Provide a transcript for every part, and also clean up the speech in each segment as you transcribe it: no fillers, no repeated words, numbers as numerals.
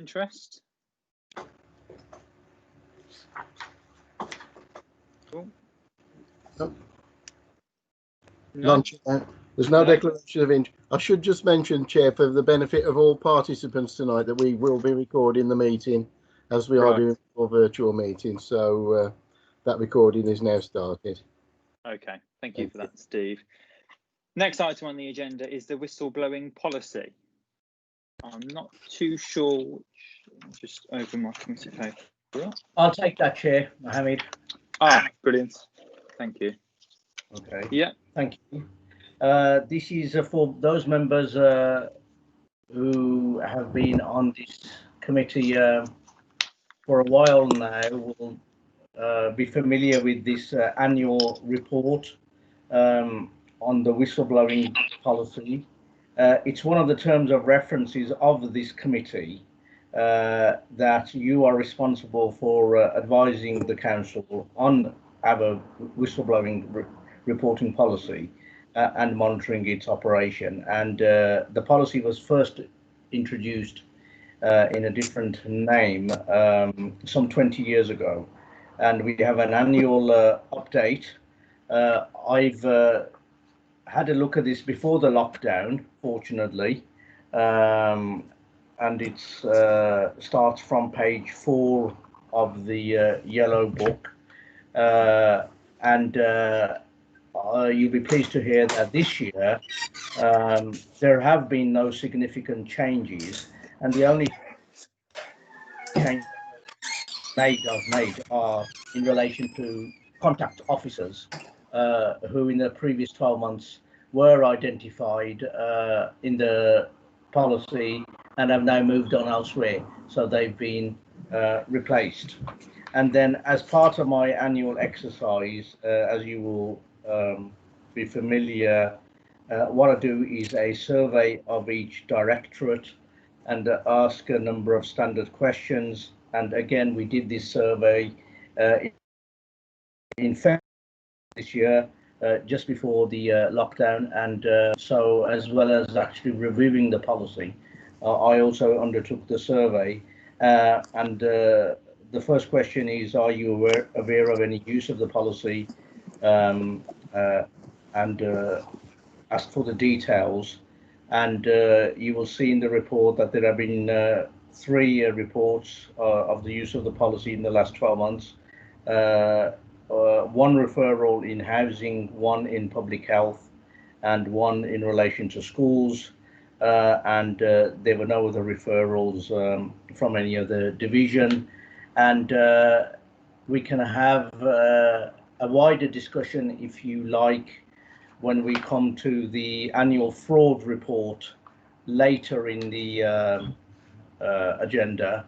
interest? Cool. No. No? None, there's no declaration of interest. I should just mention, Chair, for the benefit of all participants tonight, that we will be recording the meeting as we are doing for virtual meetings. So that recording is now started. Okay, thank you for that, Steve. Next item on the agenda is the whistleblowing policy. I'm not too sure which, I'll just open my committee paper. I'll take that, Chair, Mohammed. Ah, brilliant. Thank you. Okay. Yeah. Thank you. This is for those members who have been on this committee for a while now will be familiar with this annual report on the whistleblowing policy. It's one of the terms of references of this committee that you are responsible for advising the council on our whistleblowing reporting policy and monitoring its operation. And the policy was first introduced in a different name some 20 years ago. And we have an annual update. I've had a look at this before the lockdown, fortunately, and it starts from page 4 of the yellow book. You'll be pleased to hear that this year there have been no significant changes, and the only change made are in relation to contact officers who in the previous 12 months were identified in the policy and have now moved on elsewhere, so they've been replaced. And then as part of my annual exercise, as you will be familiar, what I do is a survey of each directorate and ask a number of standard questions. And again, we did this survey in February this year, just before the lockdown. And so as well as actually reviewing the policy, I also undertook the survey. The first question is, are you aware of any use of the policy? Ask for the details. And you will see in the report that there have been 3 reports of the use of the policy in the last 12 months. 1 referral in housing, 1 in public health, and 1 in relation to schools. There were no other referrals from any other division. And we can have a wider discussion, if you like, when we come to the annual fraud report later in the agenda.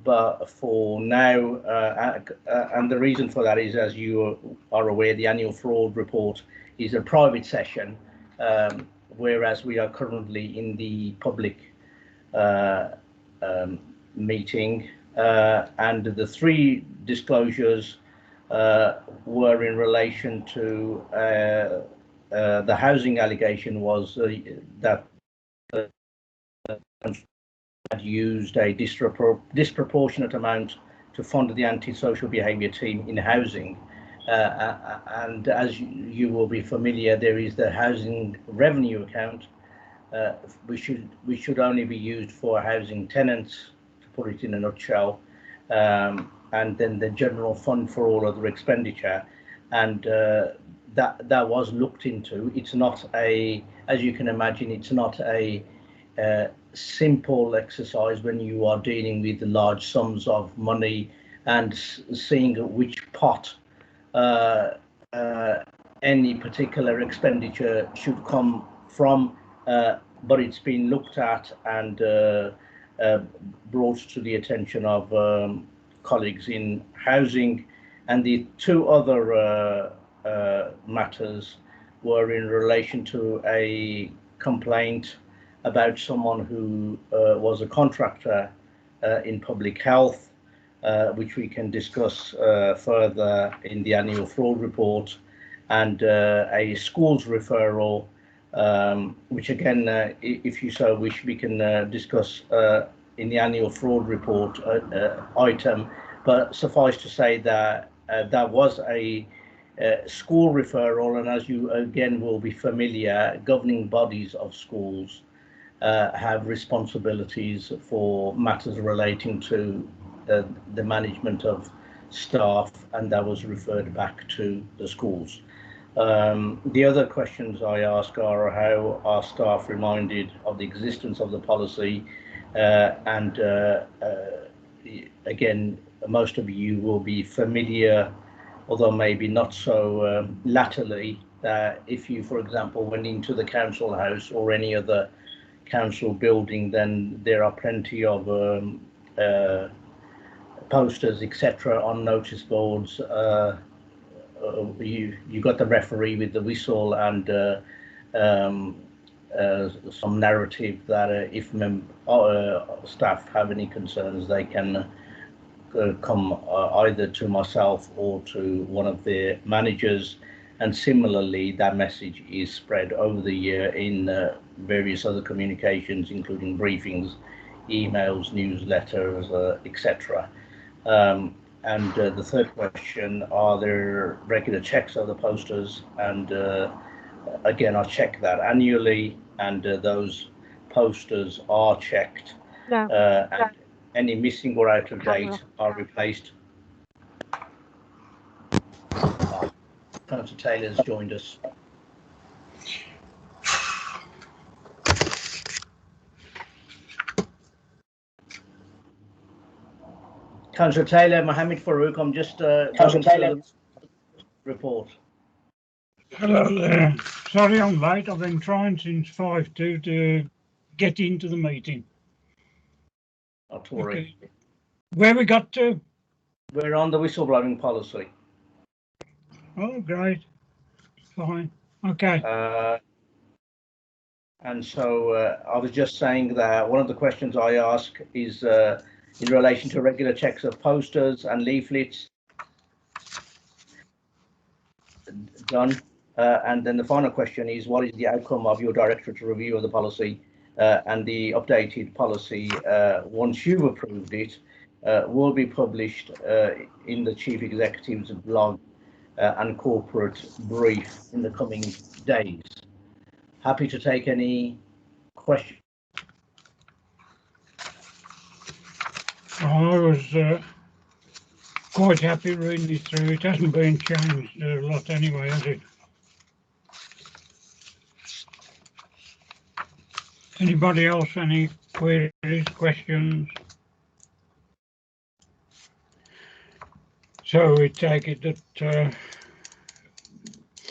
But for now, and the reason for that is, as you are aware, the annual fraud report is a private session, whereas we are currently in the public meeting. And the 3 disclosures were in relation to the housing allegation was that had used a disproportionate amount to fund the antisocial behaviour team in housing. And as you will be familiar, there is the housing revenue account, which should only be used for housing tenants, to put it in a nutshell, and then the general fund for all other expenditure. And that was looked into. It's not a, as you can imagine, it's not a simple exercise when you are dealing with large sums of money and seeing which pot any particular expenditure should come from, but it's been looked at and brought to the attention of colleagues in housing. And the 2 other matters were in relation to a complaint about someone who was a contractor in public health, which we can discuss further in the annual fraud report, and a schools referral, which again, if you so wish, we can discuss in the annual fraud report item, but suffice to say that that was a school referral, and as you again will be familiar, governing bodies of schools have responsibilities for matters relating to the management of staff, and that was referred back to the schools. The other questions I ask are how are staff reminded of the existence of the policy, and again, most of you will be familiar, although maybe not so latterly, that if you, for example, went into the council house or any other council building, then there are plenty of posters, etc., on notice boards. You got the referee with the whistle and some narrative that if staff have any concerns, they can come either to myself or to one of their managers. And similarly, that message is spread over the year in various other communications, including briefings, emails, newsletters, etc. And the third question, are there regular checks of the posters? And again, I check that annually, and those posters are checked. No. And any missing or out of date are replaced. Councillor Taylor's joined us. Councillor Taylor, Mohammed Farouk, I'm just Councillor Taylor report. Hello there. Sorry I'm late. I've been trying since 5 to get into the meeting. Not to worry. Okay. Where we got to? We're on the whistleblowing policy. Oh, great. Fine. Okay. And so I was just saying that one of the questions I ask is in relation to regular checks of posters and leaflets. Done. And then the final question is, what is the outcome of your directorate review of the policy and the updated policy, once you've approved it, will be published in the Chief Executive's blog and corporate brief in the coming days. Happy to take any questions. I was quite happy reading it through. It hasn't been changed a lot anyway, has it? Anybody else, any queries, questions? So we take it that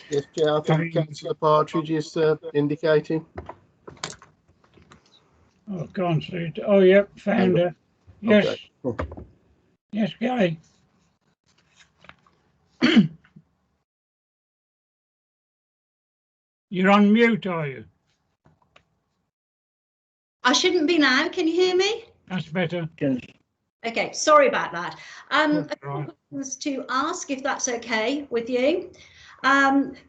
Yes, Chair, I think Councillor Partridge is indicating. Oh, I can't see it. Oh, yep, found her. Yes. Okay. Yes, Gary. You're on mute, are you? I shouldn't be now. Can you hear me? That's better. Okay, sorry about that. That's A couple right. of questions to ask, if that's okay with you.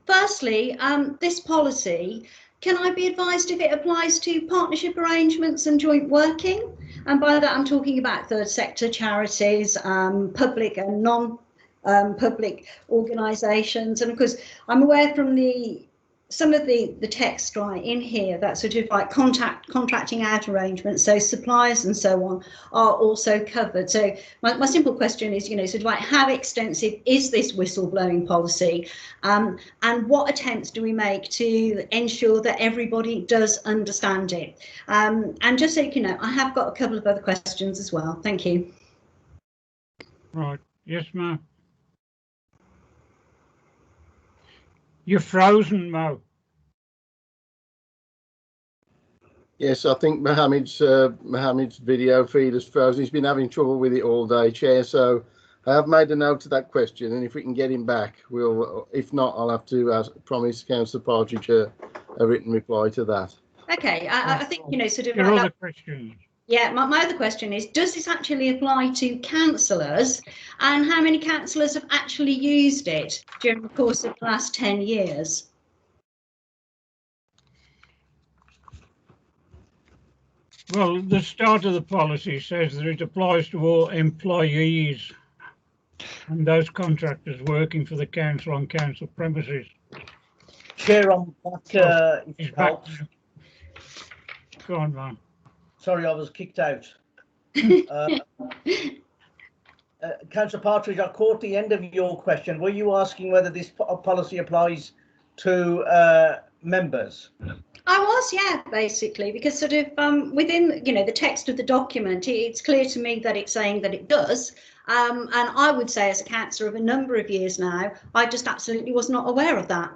Firstly, this policy, can I be advised if it applies to partnership arrangements and joint working? And by that, I'm talking about third sector charities, public and non-public organisations. And of course, I'm aware from some of the text right in here that sort of like contracting out arrangements, so suppliers and so on are also covered. So my simple question is, sort of like how extensive is this whistleblowing policy, and what attempts do we make to ensure that everybody does understand it? And just so you know, I have got a couple of other questions as well. Thank you. Right. Yes, ma'am. You're frozen, Mo. Yes, I think Mohammed's video feed is frozen. He's been having trouble with it all day, Chair. So I have made a note of that question, and if we can get him back, we'll. If not, I'll have to promise Councillor Partridge a written reply to that. Okay, I think sort of. Your other questions. Yeah, my other question is, does this actually apply to councillors, and how many councillors have actually used it during the course of the last 10 years? Well, the start of the policy says that it applies to all employees and those contractors working for the council on council premises. Chair, I'm back, if He's it back. helps. Go on, man. Sorry, I was kicked out. Councillor Partridge, I caught the end of your question. Were you asking whether this policy applies to members? I was, yeah, basically, because sort of within, the text of the document, it's clear to me that it's saying that it does. And I would say, as a councillor of a number of years now, I just absolutely was not aware of that.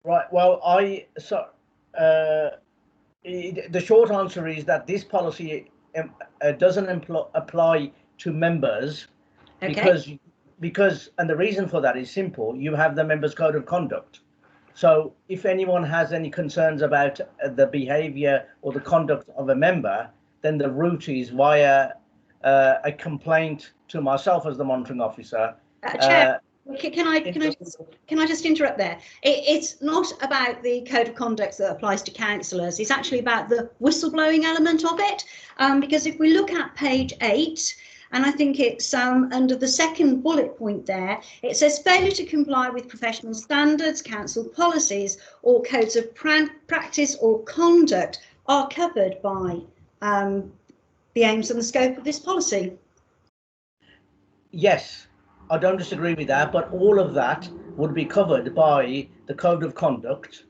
Right. Well, the short answer is that this policy doesn't apply to members, Okay. because and the reason for that is simple. You have the members' code of conduct. So if anyone has any concerns about the behaviour or the conduct of a member, then the route is via a complaint to myself as the monitoring officer. Chair, can I just interrupt there? It's not about the code of conduct that applies to councillors. It's actually about the whistleblowing element of it. Because if we look at page 8, and I think it's under the second bullet point there, it says failure to comply with professional standards, council policies, or codes of practice or conduct are covered by the aims and the scope of this policy. Yes, I don't disagree with that, but all of that would be covered by the code of conduct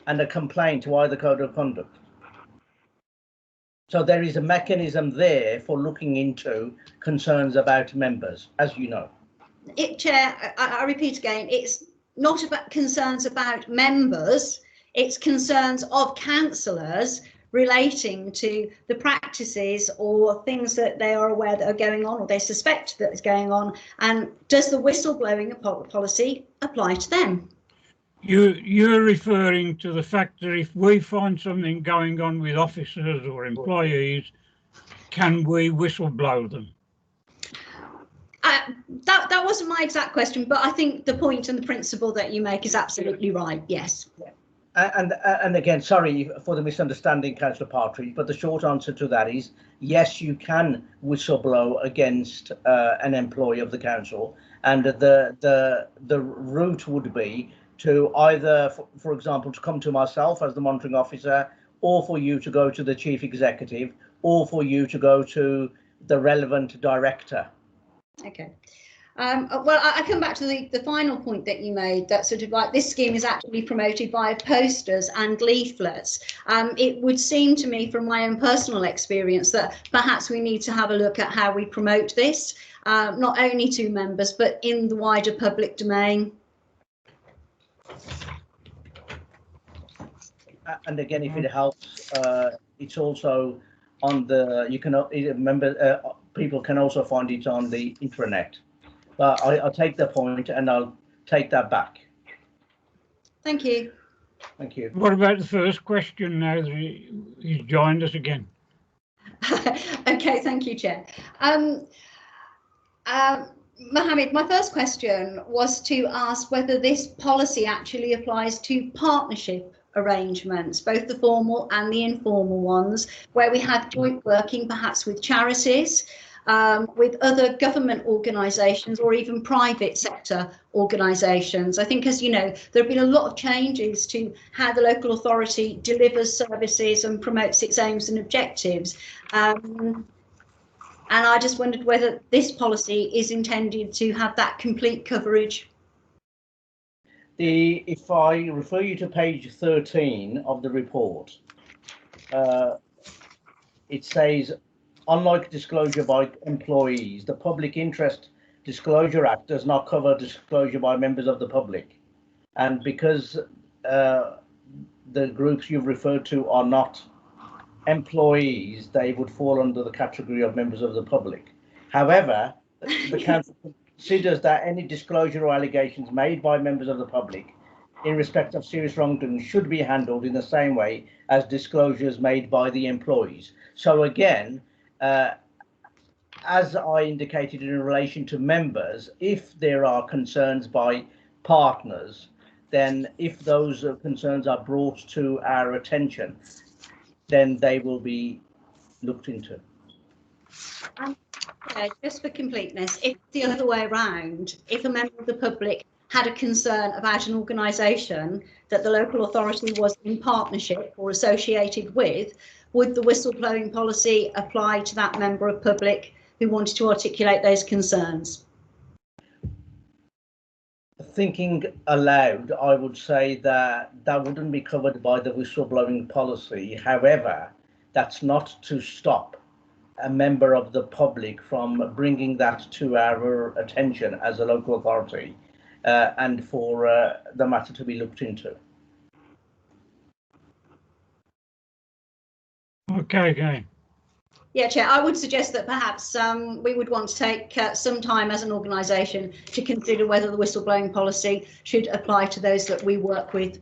and a complaint via the code of conduct. So there is a mechanism there for looking into concerns about members, as you know. Chair, I repeat again, it's not about concerns about members, it's concerns of councillors relating to the practices or things that they are aware that are going on or they suspect that is going on, and does the whistleblowing policy apply to them? You're referring to the fact that if we find something going on with officers or employees, can we whistleblow them? That wasn't my exact question, but I think the point and the principle that you make is absolutely right. Yes. And again, sorry for the misunderstanding, Councillor Partridge, but the short answer to that is yes, you can whistleblow against an employee of the council, and the route would be to either, for example, to come to myself as the monitoring officer, or for you to go to the chief executive, or for you to go to the relevant director. Okay. Well, I come back to the final point that you made, that sort of like this scheme is actually promoted via posters and leaflets. It would seem to me from my own personal experience that perhaps we need to have a look at how we promote this, not only to members, but in the wider public domain. And again, if it helps, it's also on the, you can remember, people can also find it on the intranet. But I'll take the point and I'll take that back. Thank you. Thank you. What about the first question now that he's joined us again? Okay, thank you, Chair. Mohammed, my first question was to ask whether this policy actually applies to partnership arrangements, both the formal and the informal ones, where we have joint working perhaps with charities, with other government organisations or even private sector organisations. I think, as you know, there have been a lot of changes to how the local authority delivers services and promotes its aims and objectives. And I just wondered whether this policy is intended to have that complete coverage. If I refer you to page 13 of the report, it says, unlike disclosure by employees, the Public Interest Disclosure Act does not cover disclosure by members of the public. And because the groups you've referred to are not employees, they would fall under the category of members of the public. However, the council considers that any disclosure or allegations made by members of the public in respect of serious wrongdoing should be handled in the same way as disclosures made by the employees. So again, as I indicated in relation to members, if there are concerns by partners, then if those concerns are brought to our attention, then they will be looked into. Yeah, just for completeness, if the other way around, if a member of the public had a concern about an organisation that the local authority was in partnership or associated with, would the whistleblowing policy apply to that member of public who wanted to articulate those concerns? Thinking aloud, I would say that that wouldn't be covered by the whistleblowing policy. However, that's not to stop a member of the public from bringing that to our attention as a local authority and for the matter to be looked into. Okay. Yeah, Chair, I would suggest that perhaps we would want to take some time as an organisation to consider whether the whistleblowing policy should apply to those that we work with.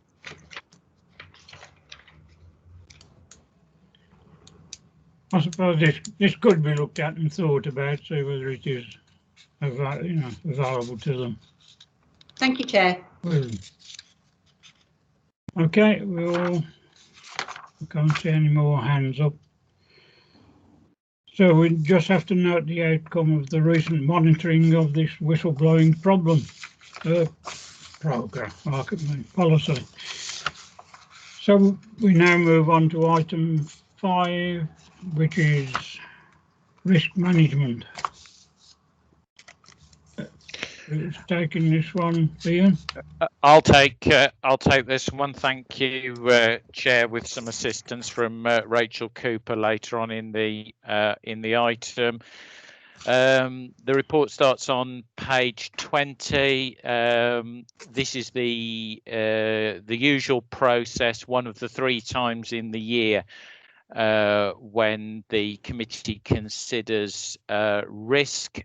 I suppose this could be looked at and thought about, see whether it is available to them. Thank you, Chair. Well, okay, I can't see any more hands up. So we just have to note the outcome of the recent monitoring of this whistleblowing program, policy. So we now move on to item 5, which is risk management. Who's taking this one, Ian? I'll take this one. Thank you, Chair, with some assistance from Rachel Cooper later on in the item. The report starts on page 20. This is the usual process, one of the 3 times in the year when the committee considers risk.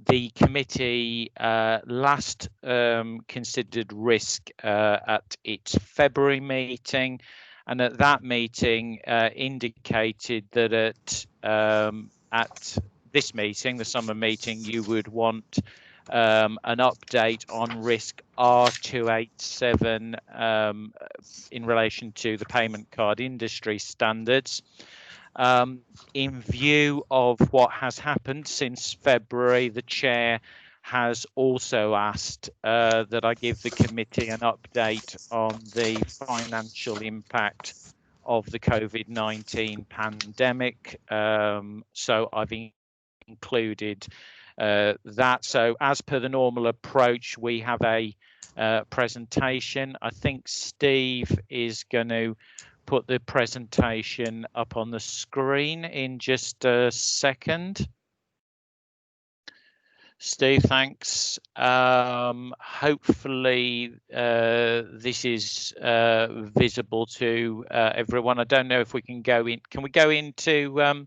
The committee last considered risk at its February meeting, and at that meeting indicated that at this meeting, the summer meeting, you would want an update on risk R287 in relation to the payment card industry standards. In view of what has happened since February, the Chair has also asked that I give the committee an update on the financial impact of the COVID-19 pandemic. So I've included that. So as per the normal approach, we have a presentation. I think Steve is going to put the presentation up on the screen in just a second. Steve, thanks. Hopefully this is visible to everyone. I don't know if we can go in. Can we go into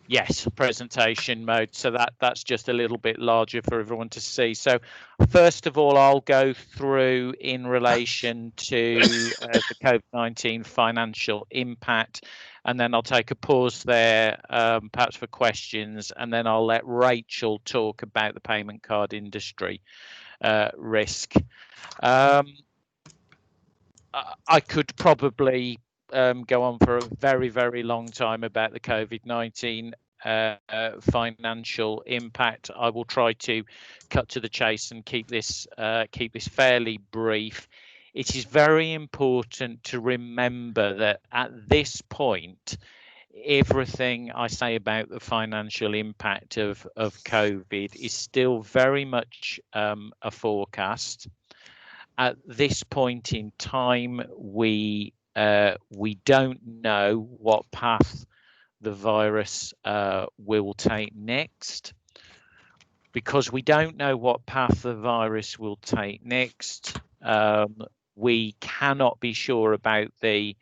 yes, presentation mode? So that's just a little bit larger for everyone to see. So first of all, I'll go through in relation to the COVID-19 financial impact, and then I'll take a pause there, perhaps for questions, and then I'll let Rachel talk about the payment card industry risk. I could probably go on for a very, very long time about the COVID-19 financial impact. I will try to cut to the chase and keep this fairly brief. It is very important to remember that at this point, everything I say about the financial impact of COVID is still very much a forecast. At this point in time, we don't know what path the virus will take next. Because we don't know what path the virus will take next, we cannot be sure about the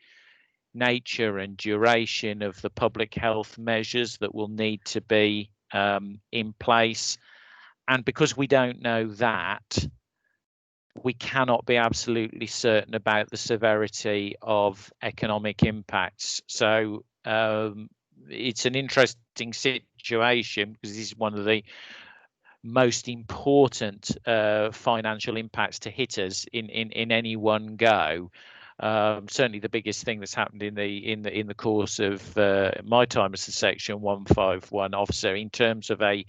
nature and duration of the public health measures that will need to be in place. And because we don't know that, we cannot be absolutely certain about the severity of economic impacts. So it's an interesting situation because this is one of the most important financial impacts to hit us in any one go. Certainly, the biggest thing that's happened in the course of my time as a Section 151 officer, in terms of a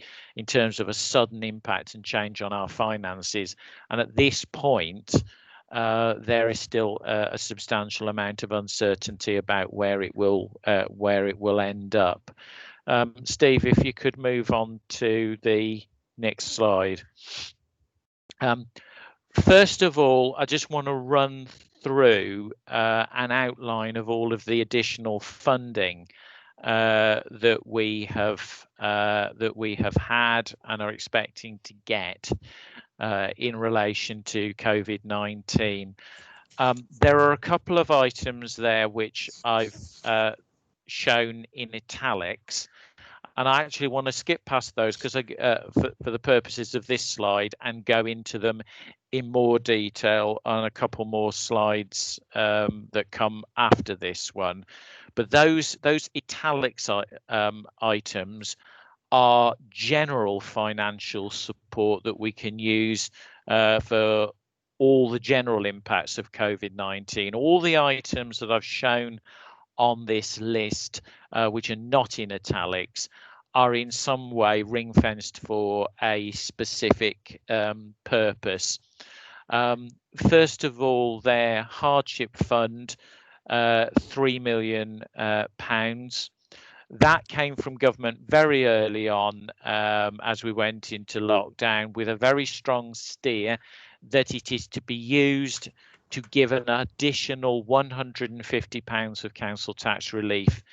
sudden impact and change on our finances. And at this point, there is still a substantial amount of uncertainty about where it will end up. Steve, if you could move on to the next slide. First of all, I just want to run through an outline of all of the additional funding that we have had and are expecting to get in relation to COVID-19. There are a couple of items there which I've shown in italics, and I actually want to skip past those because for the purposes of this slide, and go into them in more detail on a couple more slides that come after this one. But those italics items are general financial support that we can use for all the general impacts of COVID-19. All the items that I've shown on this list, which are not in italics, are in some way ring-fenced for a specific purpose. First of all, their Hardship Fund, £3 million. That came from government very early on as we went into lockdown, with a very strong steer that it is to be used to give an additional £150 of council tax relief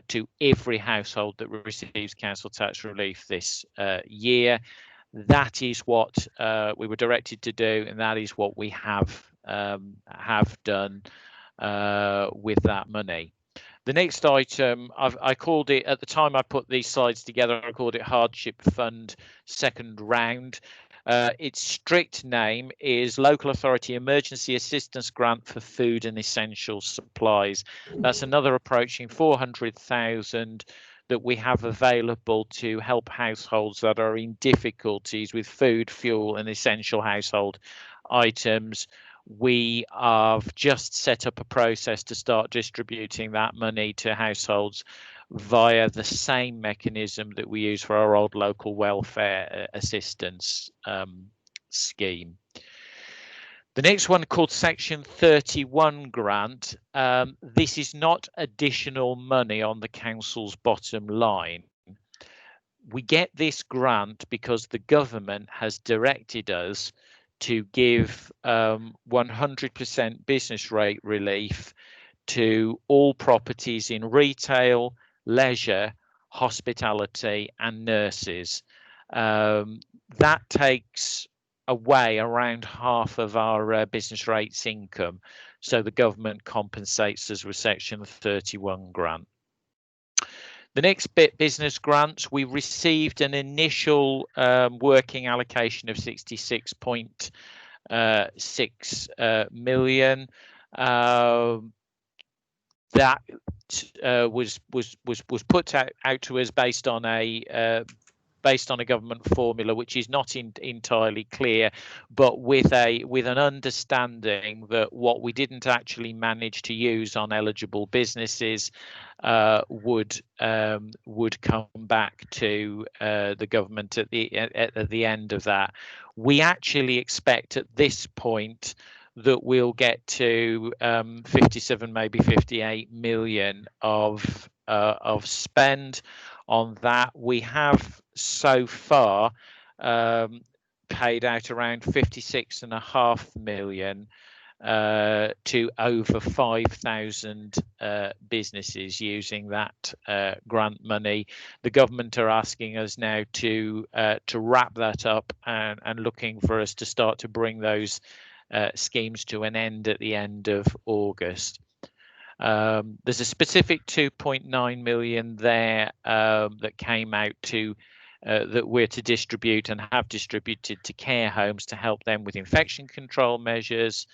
to every household that receives council tax relief this year. That is what we were directed to do, and that is what we have done with that money. The next item, I called it, at the time I put these slides together, I called it Hardship Fund second round. Its strict name is Local Authority Emergency Assistance Grant for Food and Essential Supplies. That's another approaching 400,000 that we have available to help households that are in difficulties with food, fuel and essential household items. We have just set up a process to start distributing that money to households via the same mechanism that we use for our old local welfare assistance scheme. The next one, called Section 31 grant. This is not additional money on the council's bottom line. We get this grant because the government has directed us to give 100% business rate relief to all properties in retail, leisure, hospitality and nurses. That takes away around half of our business rates income, so the government compensates us with Section 31 grant. The next bit, business grants, we received an initial working allocation of 66.6 million. That was put out to us based on a government formula, which is not entirely clear, but with an understanding that what we didn't actually manage to use on eligible businesses would come back to the government at the end of that. We actually expect at this point that we'll get to 57, maybe 58 million of spend on that. We have so far paid out around 56.5 million to over 5,000 businesses using that grant money. The government are asking us now to wrap that up and looking for us to start to bring those schemes to an end at the end of August. There's a specific 2.9 million there that came out to that we're to distribute and have distributed to care homes to help them with infection control measures.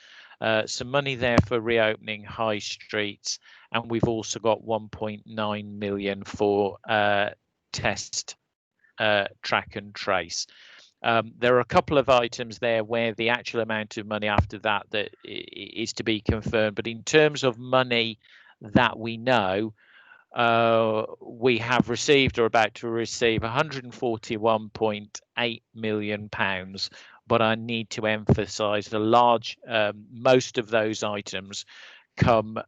Some money there for reopening high streets, and we've also got 1.9 million for test, track and trace. There are a couple of items there where the actual amount of money after that is to be confirmed. But in terms of money that we know, we have received or about to receive £141.8 million. But I need to emphasise most of those items come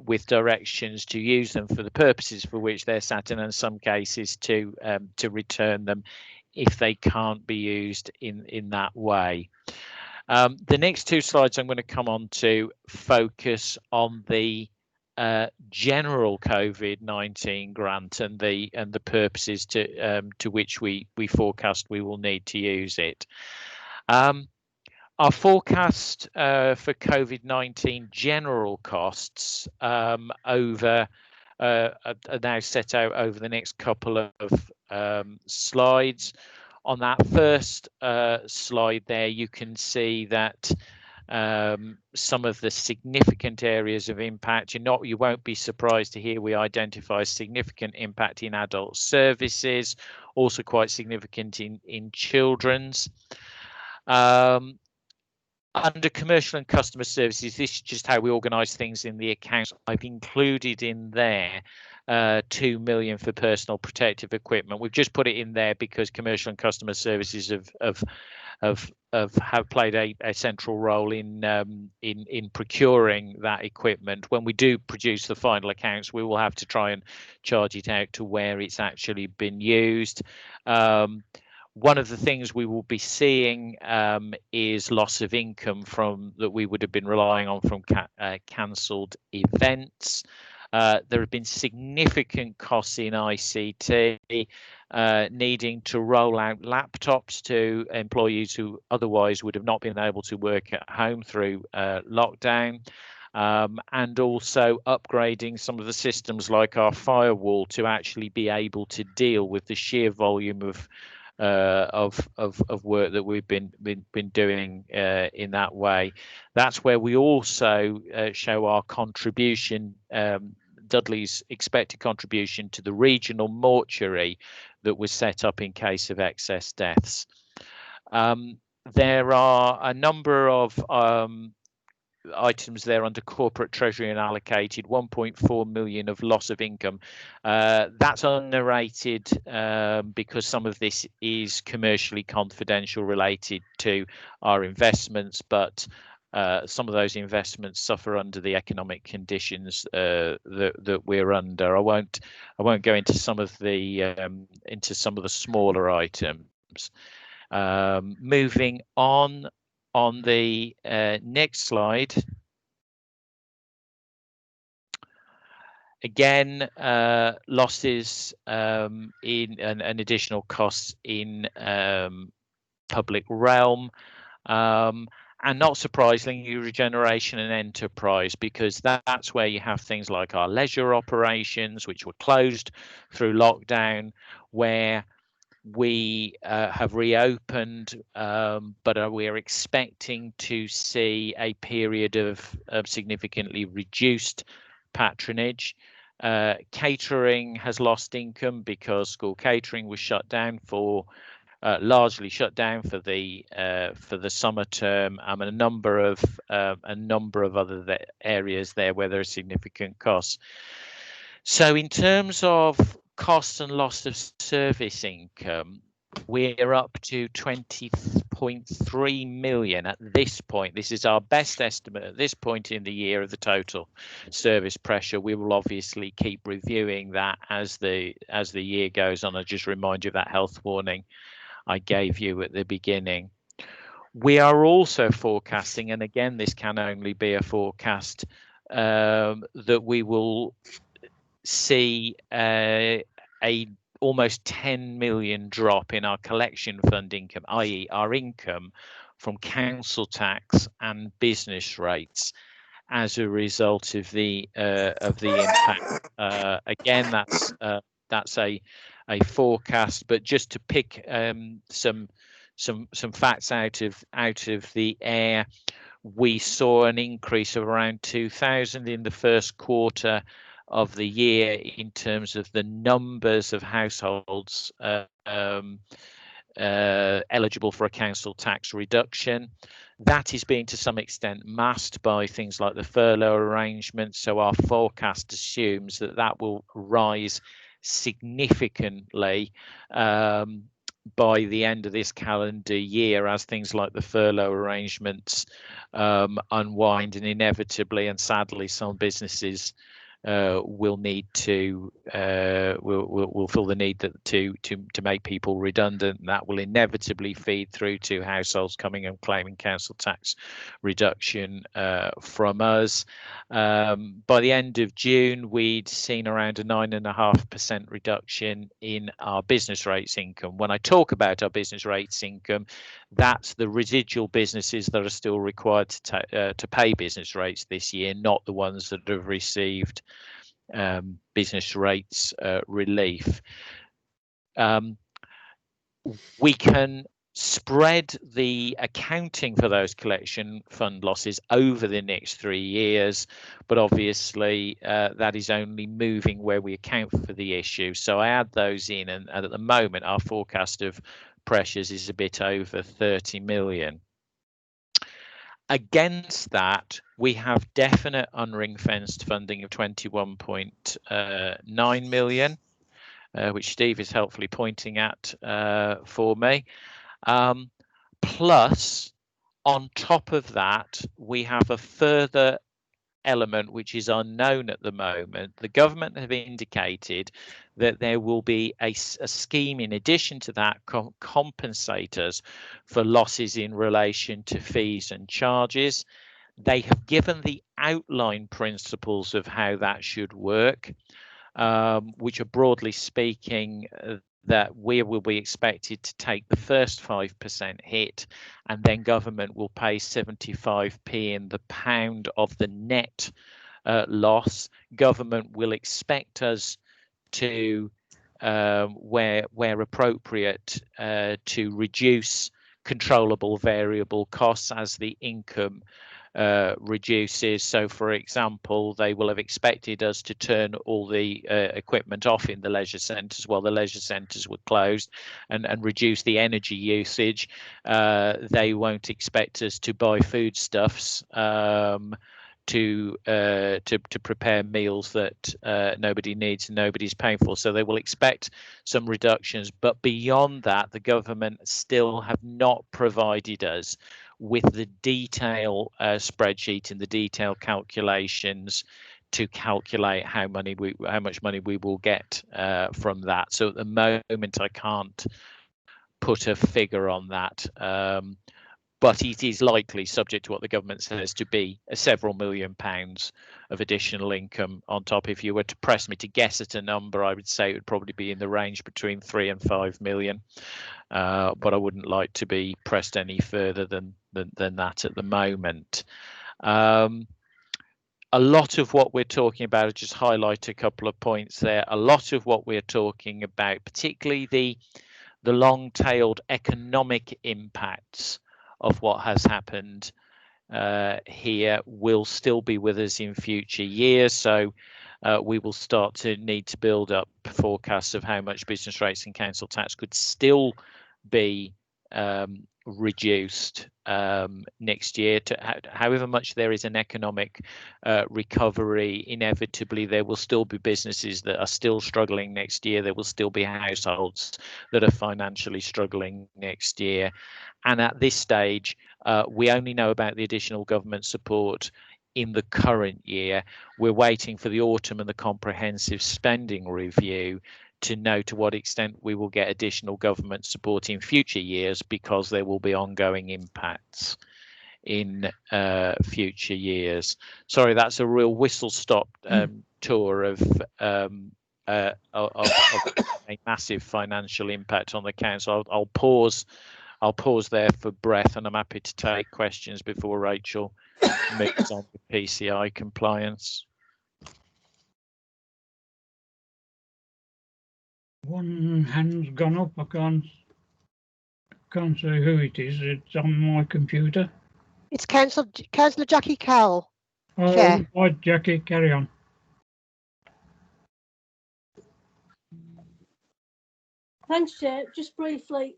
with directions to use them for the purposes for which they're sat in, and in some cases to return them if they can't be used in that way. The next two slides I'm going to come on to focus on the general COVID-19 grant and the purposes to which we forecast we will need to use it. Our forecast for COVID-19 general costs are now set out over the next couple of slides. On that first slide there, you can see that some of the significant areas of impact. You won't be surprised to hear we identify significant impact in adult services, also quite significant in children's. Under commercial and customer services, this is just how we organise things in the accounts. I've included in there 2 million for personal protective equipment. We've just put it in there because commercial and customer services have played a central role in procuring that equipment. When we do produce the final accounts, we will have to try and charge it out to where it's actually been used. One of the things we will be seeing is loss of income that we would have been relying on from cancelled events. There have been significant costs in ICT, needing to roll out laptops to employees who otherwise would have not been able to work at home through lockdown, and also upgrading some of the systems like our firewall to actually be able to deal with the sheer volume of work that we've been doing in that way. That's where we also show our contribution, Dudley's expected contribution to the regional mortuary that was set up in case of excess deaths. There are a number of items there under corporate treasury and allocated 1.4 million of loss of income. That's unnarrated because some of this is commercially confidential related to our investments, but some of those investments suffer under the economic conditions that we're under. I won't go into some of the smaller items. Moving on the next slide. Again, losses in and additional costs in public realm. And not surprisingly, regeneration and enterprise, because that's where you have things like our leisure operations, which were closed through lockdown, where we have reopened, but we're expecting to see a period of significantly reduced patronage. Catering has lost income because school catering was shut down largely shut down for the summer term, and a number of other areas there where there are significant costs. So in terms of costs and loss of service income, we're up to 20.3 million at this point. This is our best estimate at this point in the year of the total service pressure. We will obviously keep reviewing that as the year goes on. I just remind you of that health warning I gave you at the beginning. We are also forecasting, and again, this can only be a forecast, that we will see a almost 10 million drop in our collection fund income, i.e. our income from council tax and business rates as a result of the impact. Again, that's a forecast, but just to pick some facts out of the air, we saw an increase of around 2,000 in the first quarter of the year in terms of the numbers of households eligible for a council tax reduction. That is being to some extent masked by things like the furlough arrangement. So our forecast assumes that that will rise significantly by the end of this calendar year as things like the furlough arrangements unwind, and inevitably and sadly some businesses will need to will feel the need to make people redundant. That will inevitably feed through to households coming and claiming council tax reduction from us. By the end of June, we'd seen around a 9.5% reduction in our business rates income. When I talk about our business rates income, that's the residual businesses that are still required to pay business rates this year, not the ones that have received business rates relief. We can spread the accounting for those collection fund losses over the next 3 years, but obviously that is only moving where we account for the issue. So I add those in, and at the moment our forecast of pressures is a bit over 30 million. Against that, we have definite unring-fenced funding of 21.9 million, which Steve is helpfully pointing at for me. Plus, on top of that, we have a further element which is unknown at the moment. The government have indicated that there will be a scheme in addition to that compensate us for losses in relation to fees and charges. They have given the outline principles of how that should work, which are broadly speaking that we will be expected to take the first 5% hit, and then government will pay 75p in the pound of the net loss. Government will expect us to, where appropriate, to reduce controllable variable costs as the income reduces. So, for example, they will have expected us to turn all the equipment off in the leisure centres while the leisure centres were closed, and reduce the energy usage. They won't expect us to buy foodstuffs to prepare meals that nobody needs and nobody's paying for. So they will expect some reductions, but beyond that, the government still have not provided us with the detail spreadsheet and the detailed calculations to calculate how much money we will get from that. So at the moment, I can't put a figure on that. But it is likely, subject to what the government says, to be a several £1 million of additional income on top. If you were to press me to guess at a number, I would say it would probably be in the range between 3 and 5 million. But I wouldn't like to be pressed any further than that at the moment. A lot of what we're talking about, I'll just highlight a couple of points there. A lot of what we're talking about, particularly the long-tailed economic impacts of what has happened here, will still be with us in future years. So we will start to need to build up forecasts of how much business rates and council tax could still be reduced next year. To however much there is an economic recovery, inevitably there will still be businesses that are still struggling next year. There will still be households that are financially struggling next year. And at this stage, we only know about the additional government support in the current year. We're waiting for the autumn and the comprehensive spending review to know to what extent we will get additional government support in future years, because there will be ongoing impacts in future years. Sorry, that's a real whistle-stop tour of a massive financial impact on the council. I'll pause there for breath, and I'm happy to take questions before Rachel moves on to PCI compliance. One hand's gone up. I can't say who it is. It's on my computer. It's Councillor Jackie Cowell. Oh, Chair. right, Jackie, carry on. Thanks, Chair. Just briefly,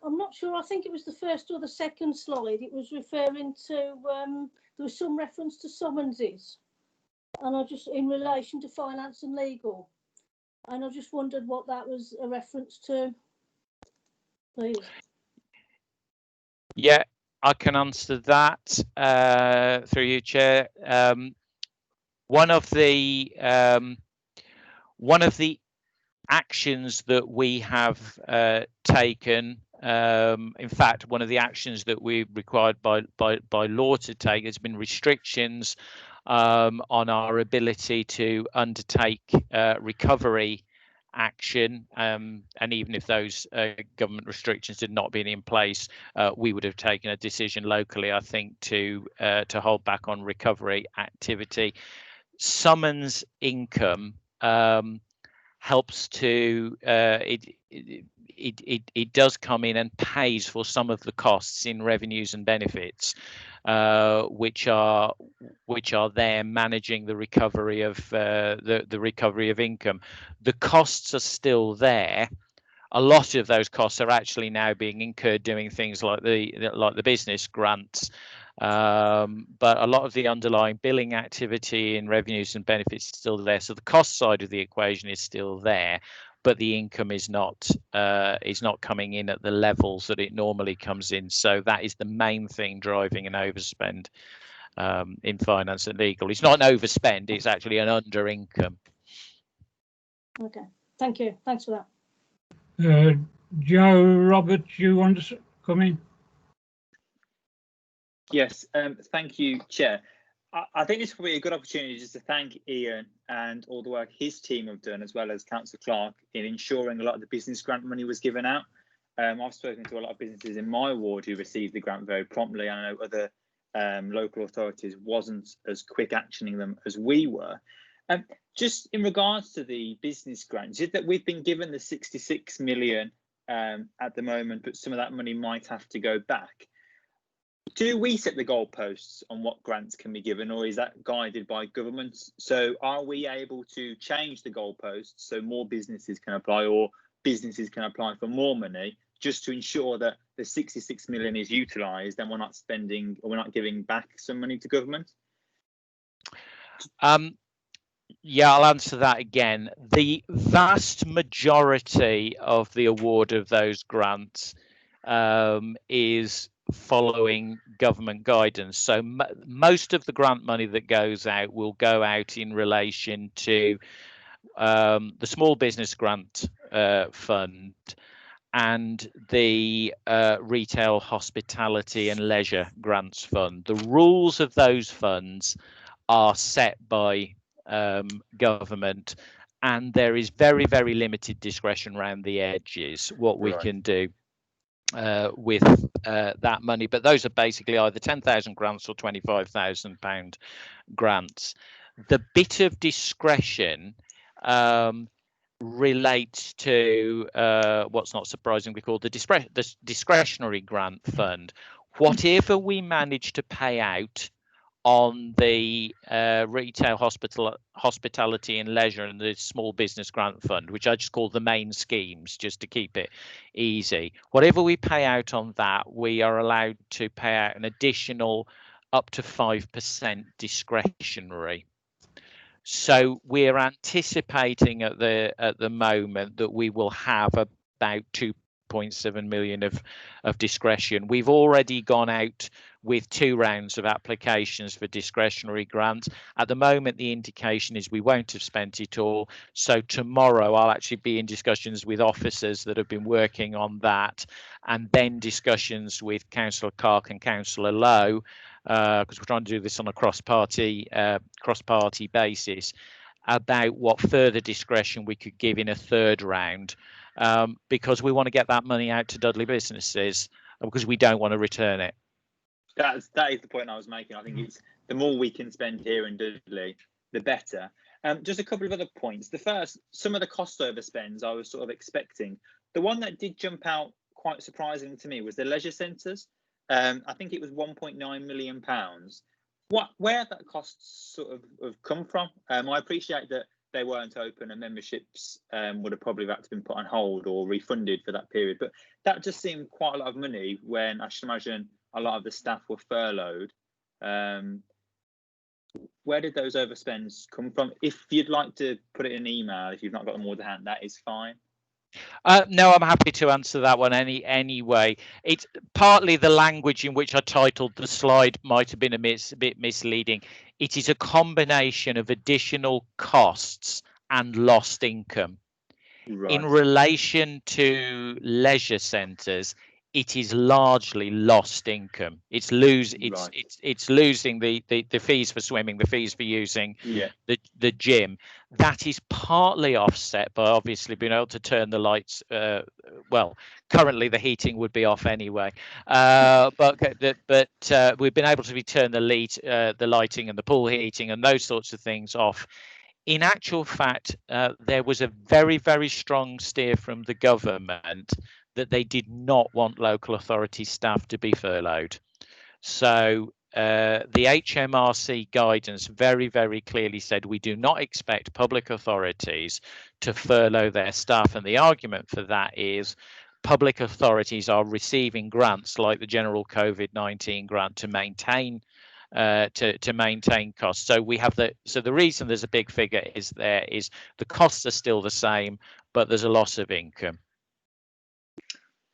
I'm not sure. I think it was the first or the second slide. It was referring to there was some reference to summonses, and I just in relation to finance and legal, and I just wondered what that was a reference to, please. Yeah, I can answer that through you, Chair. One of the actions that we have taken, in fact, one of the actions that we're required by law to take has been restrictions on our ability to undertake recovery action, and even if those government restrictions had not been in place, we would have taken a decision locally, I think, to hold back on recovery activity. Summons income helps to it does come in and pays for some of the costs in revenues and benefits, which are there managing the recovery of the recovery of income. The costs are still there. A lot of those costs are actually now being incurred doing things like the business grants. But a lot of the underlying billing activity in revenues and benefits is still there. So the cost side of the equation is still there, but the income is not coming in at the levels that it normally comes in. So that is the main thing driving an overspend in finance and legal. It's not an overspend; it's actually an under income. Okay, thank you. Thanks for that. Joe, Robert, you want to come in? Yes, thank you, Chair. I think it's probably a good opportunity just to thank Ian and all the work his team have done, as well as Councillor Clark, in ensuring a lot of the business grant money was given out. I've spoken to a lot of businesses in my ward who received the grant very promptly. I know other local authorities wasn't as quick actioning them as we were. Just in regards to the business grants, is that we've been given the 66 million at the moment, but some of that money might have to go back. Do we set the goalposts on what grants can be given, or is that guided by government? So are we able to change the goalposts so more businesses can apply, or businesses can apply for more money, just to ensure that the 66 million is utilised and we're not spending, or we're not giving back some money to government? Yeah, I'll answer that again. The vast majority of the award of those grants is following government guidance. So most of the grant money that goes out will go out in relation to the Small Business Grant Fund and the Retail, Hospitality and Leisure Grants Fund. The rules of those funds are set by government, and there is very, very limited discretion around the edges what we can do with that money. But those are basically either 10,000 grants or £25,000 grants. The bit of discretion relates to what's not surprisingly called the Discretionary Grant Fund. Whatever we manage to pay out on the Retail, Hospitality and Leisure and the Small Business Grant Fund, which I just call the main schemes, just to keep it easy. Whatever we pay out on that, we are allowed to pay out an additional up to 5% discretionary. So we're anticipating at the moment that we will have about 2.7 million of discretion. We've already gone out with 2 rounds of applications for discretionary grants. At the moment, the indication is we won't have spent it all. So tomorrow I'll actually be in discussions with officers that have been working on that, and then discussions with Councillor Clark and Councillor Lowe, because we're trying to do this on a cross-party basis, about what further discretion we could give in a 3rd round, because we want to get that money out to Dudley businesses, because we don't want to return it. That is the point I was making. I think it's the more we can spend here in Dudley, the better. Just a couple of other points. The first, some of the cost overspends I was sort of expecting. The one that did jump out quite surprisingly to me was the leisure centres. I think it was £1.9 million. Where that cost sort of come from? I appreciate that they weren't open, and memberships would have probably had to been put on hold or refunded for that period. But that just seemed quite a lot of money when I should imagine a lot of the staff were furloughed. Where did those overspends come from? If you'd like to put it in an email, if you've not got them all to hand, that is fine. No, I'm happy to answer that one anyway. It's partly the language in which I titled the slide might have been a bit misleading. It is a combination of additional costs and lost income. Right. In relation to leisure centres, it is largely lost income. It's losing the fees for swimming, the fees for using the gym. That is partly offset by obviously being able to turn the lights. Well, currently the heating would be off anyway, but we've been able to turn the lighting and the pool heating and those sorts of things off. In actual fact, there was a very, very strong steer from the government that they did not want local authority staff to be furloughed. So the HMRC guidance very, very clearly said we do not expect public authorities to furlough their staff. And the argument for that is public authorities are receiving grants like the general COVID-19 grant to maintain costs. So we have the reason there's a big figure is the costs are still the same, but there's a loss of income.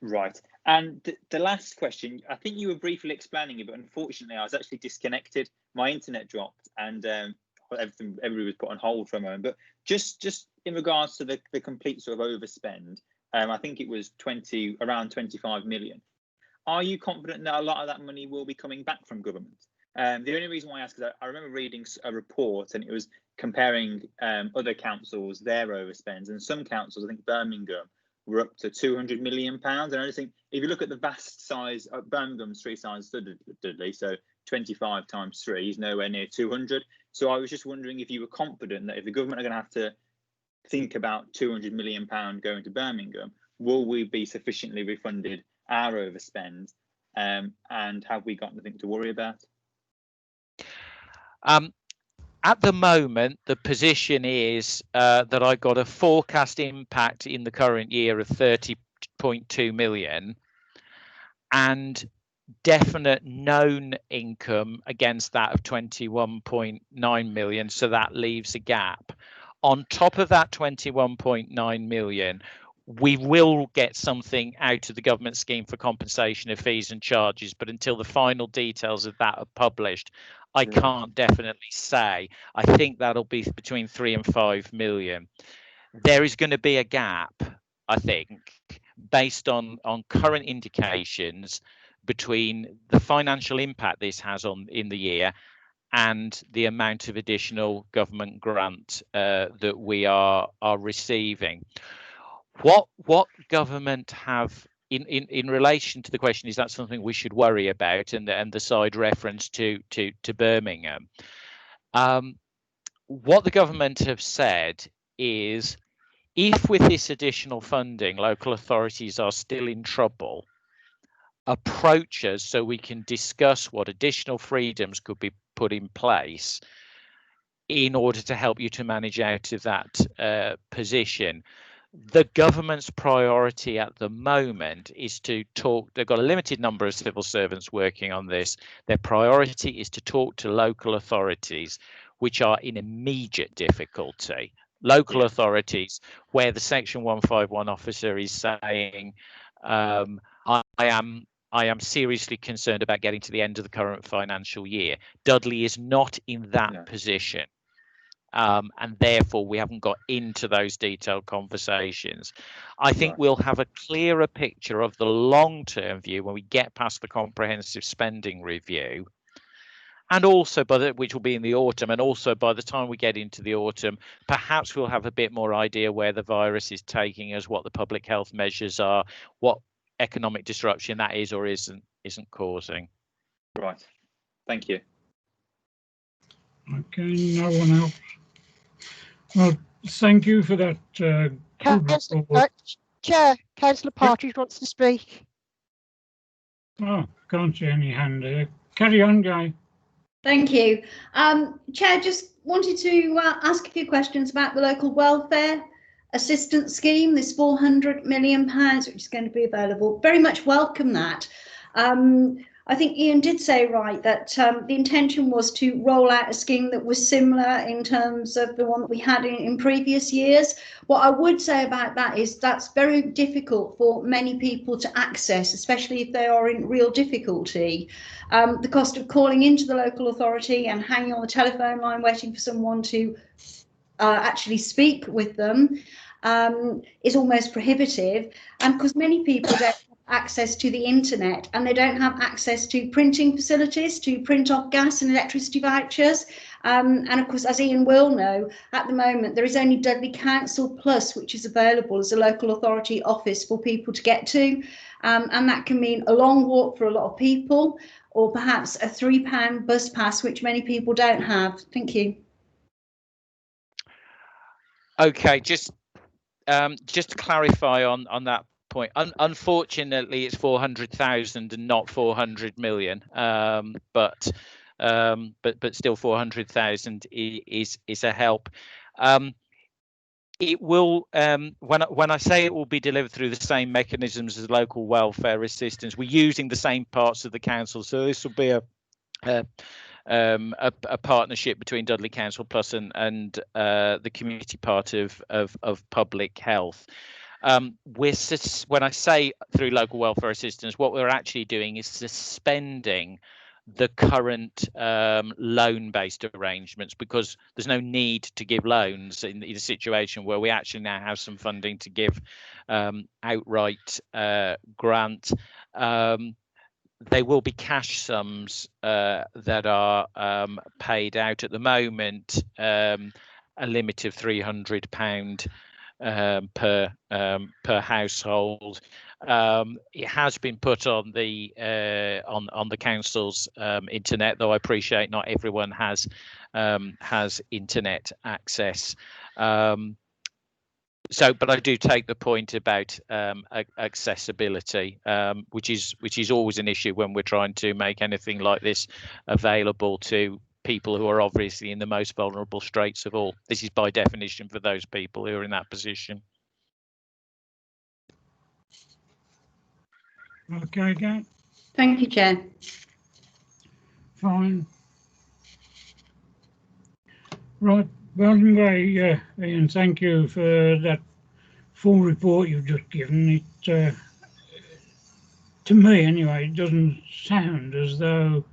Right. And the last question, I think you were briefly explaining it, but unfortunately I was actually disconnected. My internet dropped and everybody was put on hold for a moment. But just in regards to the complete sort of overspend, I think it was around 25 million. Are you confident that a lot of that money will be coming back from government? The only reason why I ask is I remember reading a report and it was comparing other councils, their overspends, and some councils, I think Birmingham, were up to £200 million. And I just think if you look at the vast size, Birmingham's 3 times Dudley, so 25 times 3 is nowhere near 200. So I was just wondering if you were confident that if the government are going to have to think about £200 million going to Birmingham, will we be sufficiently refunded our overspend? And have we got nothing to worry about? At the moment, the position is that I got a forecast impact in the current year of 30.2 million and definite known income against that of 21.9 million. So that leaves a gap. On top of that 21.9 million, we will get something out of the government scheme for compensation of fees and charges, but until the final details of that are published, I can't definitely say. I think that'll be between 3 and 5 million. There is going to be a gap, I think, based on current indications between the financial impact this has in the year and the amount of additional government grant that we are receiving. What government have in relation to the question, is that something we should worry about, and the side reference to Birmingham? What the government have said is, if with this additional funding local authorities are still in trouble, approach us so we can discuss what additional freedoms could be put in place in order to help you to manage out of that position. The government's priority at the moment is to talk. They've got a limited number of civil servants working on this. Their priority is to talk to local authorities which are in immediate difficulty. Local authorities where the Section 151 officer is saying, I am seriously concerned about getting to the end of the current financial year. Dudley is not in that position. And therefore we haven't got into those detailed conversations. I think we'll have a clearer picture of the long-term view when we get past the comprehensive spending review, and also which will be in the autumn, and also by the time we get into the autumn, perhaps we'll have a bit more idea where the virus is taking us, what the public health measures are, what economic disruption that is or isn't causing. Right. Thank you. Okay, no one else. Well, thank you for that. Chair, Councillor Partridge wants to speak. Oh, can't see any hand there. Carry on, Guy. Thank you. Chair, just wanted to ask a few questions about the local welfare assistance scheme, this £400 million, which is going to be available. Very much welcome that. I think Ian did say right that the intention was to roll out a scheme that was similar in terms of the one that we had in previous years. What I would say about that is that's very difficult for many people to access, especially if they are in real difficulty. The cost of calling into the local authority and hanging on the telephone line waiting for someone to actually speak with them is almost prohibitive, and because many people don't have access to the internet and they don't have access to printing facilities to print off gas and electricity vouchers, and of course, as Ian will know, at the moment there is only Dudley Council Plus which is available as a local authority office for people to get to, and that can mean a long walk for a lot of people, or perhaps a £3 bus pass, which many people don't have. Thank you. Okay, just to clarify on that point, unfortunately it's 400,000 and not 400 million, but still 400,000 is a help. It will, when I say it will be delivered through the same mechanisms as local welfare assistance, we're using the same parts of the council, so this will be a partnership between Dudley Council Plus and the community part of public health. When I say through local welfare assistance, what we're actually doing is suspending the current loan-based arrangements, because there's no need to give loans in a situation where we actually now have some funding to give outright grant. They will be cash sums that are paid out at the moment, a limit of £300 per household. It has been put on the council's internet, though I appreciate not everyone has internet access. But I do take the point about accessibility, which is always an issue when we're trying to make anything like this available to people who are obviously in the most vulnerable straits of all. This is by definition for those people who are in that position. Okay, again. Thank you, Chair. Fine. Right. Well, anyway, Ian, thank you for that full report you've just given. It, to me anyway, it doesn't sound as though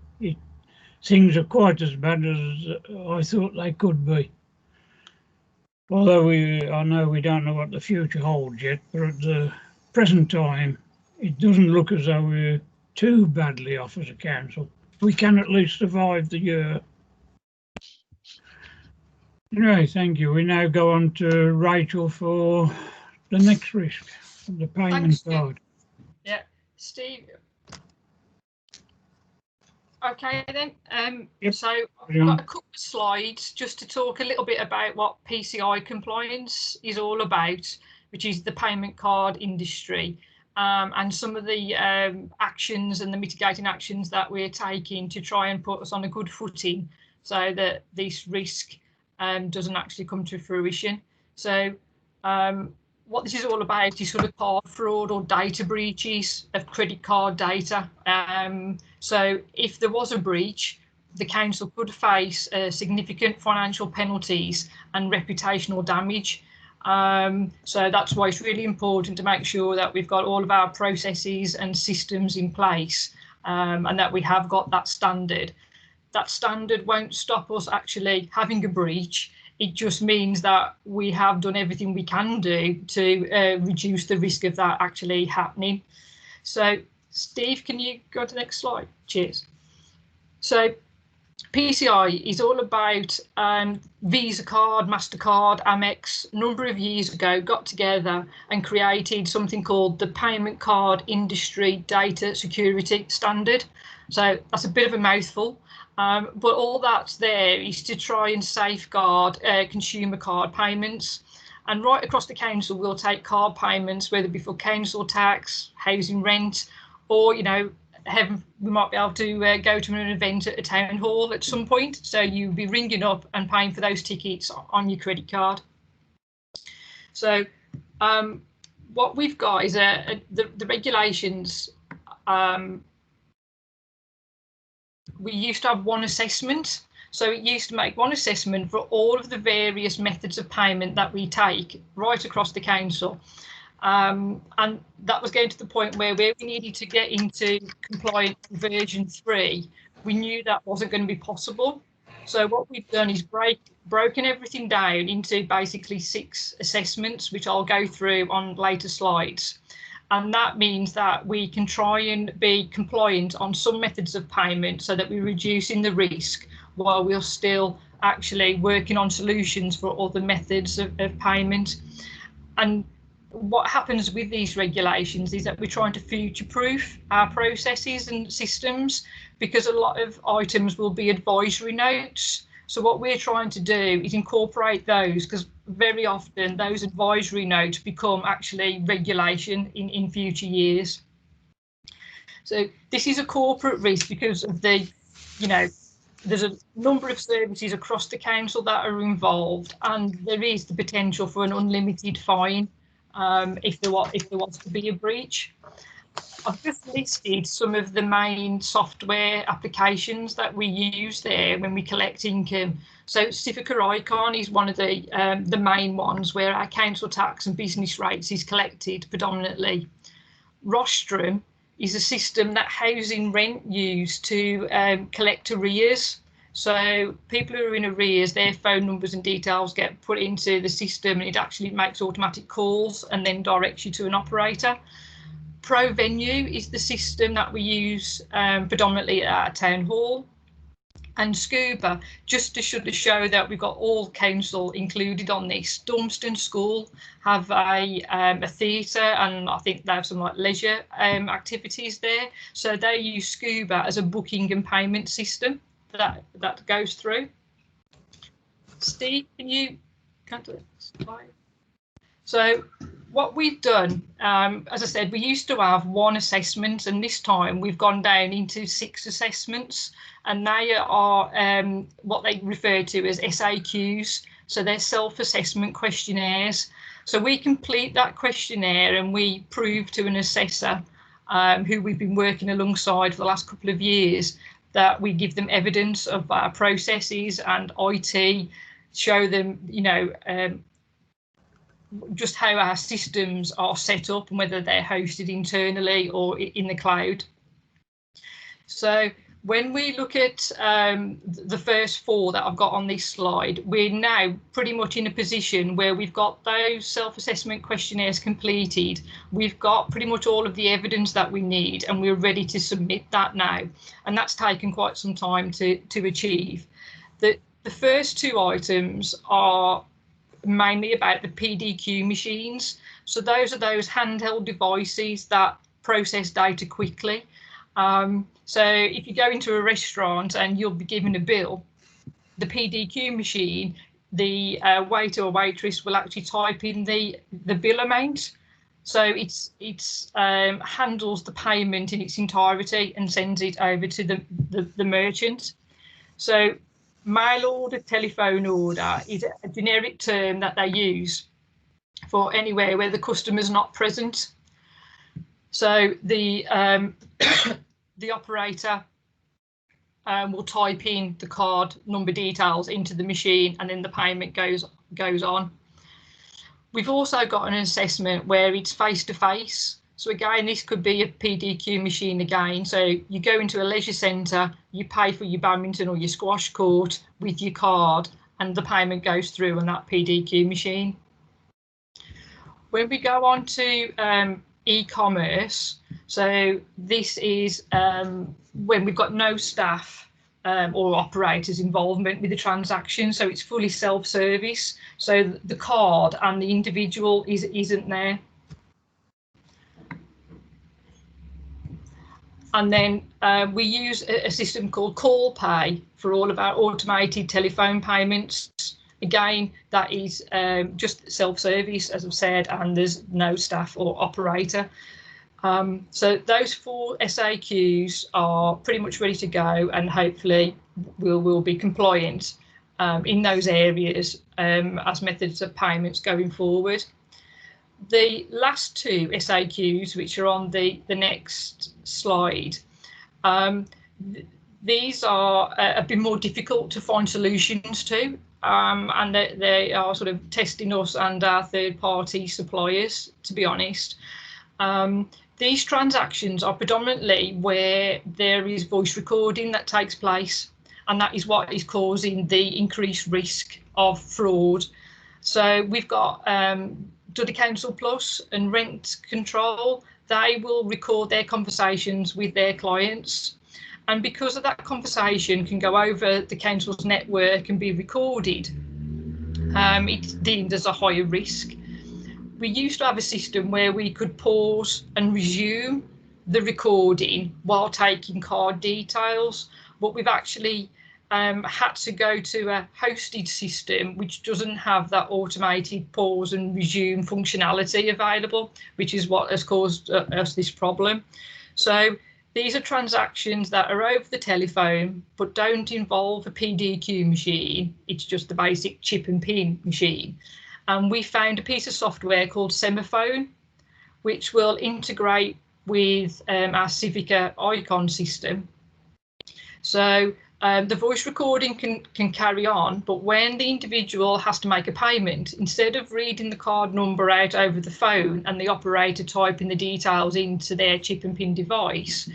things are quite as bad as I thought they could be. Although I know we don't know what the future holds yet, but at the present time, it doesn't look as though we're too badly off as a council. We can at least survive the year. Anyway, thank you. We now go on to Rachel for the next risk, the payment card. Yeah, Steve. Okay then. Yep. So I've got a couple of slides just to talk a little bit about what PCI compliance is all about, which is the payment card industry, and some of the actions and the mitigating actions that we're taking to try and put us on a good footing so that this risk doesn't actually come to fruition. So what this is all about is sort of card fraud or data breaches of credit card data. So if there was a breach, the council could face significant financial penalties and reputational damage. So that's why it's really important to make sure that we've got all of our processes and systems in place, and that we have got that standard. That standard won't stop us actually having a breach. It just means that we have done everything we can do to reduce the risk of that actually happening. So, Steve, can you go to the next slide? Cheers. So, PCI is all about Visa card, MasterCard, Amex, a number of years ago got together and created something called the Payment Card Industry Data Security Standard. So that's a bit of a mouthful. But all that's there is to try and safeguard consumer card payments. And right across the council, we'll take card payments, whether it be for council tax, housing rent, or, you know, we might be able to go to an event at a town hall at some point. So you'll be ringing up and paying for those tickets on your credit card. So what we've got is the regulations. We used to have one assessment. So it used to make one assessment for all of the various methods of payment that we take right across the council. And that was getting to the point where we needed to get into compliant version 3. We knew that wasn't going to be possible. So what we've done is broken everything down into basically 6 assessments, which I'll go through on later slides. And that means that we can try and be compliant on some methods of payment so that we're reducing the risk while we're still actually working on solutions for other methods of payment. And what happens with these regulations is that we're trying to future-proof our processes and systems, because a lot of items will be advisory notes. So what we're trying to do is incorporate those, because very often those advisory notes become actually regulation in future years. So this is a corporate risk because of the, there's a number of services across the council that are involved, and there is the potential for an unlimited fine if there was to be a breach. I've just listed some of the main software applications that we use there when we collect income. So Civica Icon is one of the main ones where our council tax and business rates is collected predominantly. Rostrum is a system that housing rent use to collect arrears. So people who are in arrears, their phone numbers and details get put into the system, and it actually makes automatic calls and then directs you to an operator. ProVenue is the system that we use predominantly at our town hall. And Scuba, just to show that we've got all council included on this. Durmston School have a theatre, and I think they have some like leisure activities there. So they use Scuba as a booking and payment system that goes through. Steve, can you do it? So what we've done, as I said, we used to have one assessment, and this time we've gone down into 6 assessments, and they are what they refer to as SAQs. So they're self-assessment questionnaires. So we complete that questionnaire and we prove to an assessor who we've been working alongside for the last couple of years that we give them evidence of our processes and IT, show them, just how our systems are set up and whether they're hosted internally or in the cloud. So when we look at the first 4 that I've got on this slide, we're now pretty much in a position where we've got those self-assessment questionnaires completed. We've got pretty much all of the evidence that we need, and we're ready to submit that now. And that's taken quite some time to achieve. The first 2 items are mainly about the Pdq machines. So those are those handheld devices that process data quickly. So if you go into a restaurant and you'll be given a bill, the Pdq machine, the waiter or waitress will actually type in the bill amount. So it's handles the payment in its entirety and sends it over to the merchant. So mail order, telephone order is a generic term that they use for anywhere where the customer's not present. So the operator will type in the card number details into the machine, and then the payment goes on. We've also got an assessment where it's face-to-face. So again, this could be a Pdq machine again. So you go into a leisure centre, you pay for your badminton or your squash court with your card, and the payment goes through on that Pdq machine. When we go on to e-commerce, so this is when we've got no staff or operators involvement with the transaction, so it's fully self-service. So the card and the individual isn't there. And then we use a system called Call Pay for all of our automated telephone payments. Again, that is just self-service, as I've said, and there's no staff or operator. So those 4 SAQs are pretty much ready to go, and hopefully we'll be compliant in those areas as methods of payments going forward. The last 2 SAQs, which are on the next slide, these are a bit more difficult to find solutions to, and they are sort of testing us and our third-party suppliers, to be honest. These transactions are predominantly where there is voice recording that takes place, and that is what is causing the increased risk of fraud. So we've got Dudley Council Plus and Rent Control. They will record their conversations with their clients, and because of that conversation can go over the council's network and be recorded, it's deemed as a higher risk. We used to have a system where we could pause and resume the recording while taking card details, but we've actually had to go to a hosted system which doesn't have that automated pause and resume functionality available, which is what has caused us this problem. So these are transactions that are over the telephone but don't involve a Pdq machine. It's just the basic chip and pin machine. And we found a piece of software called Semaphone, which will integrate with our Civica icon system. So the voice recording can carry on, but when the individual has to make a payment, instead of reading the card number out over the phone and the operator typing the details into their chip and pin device,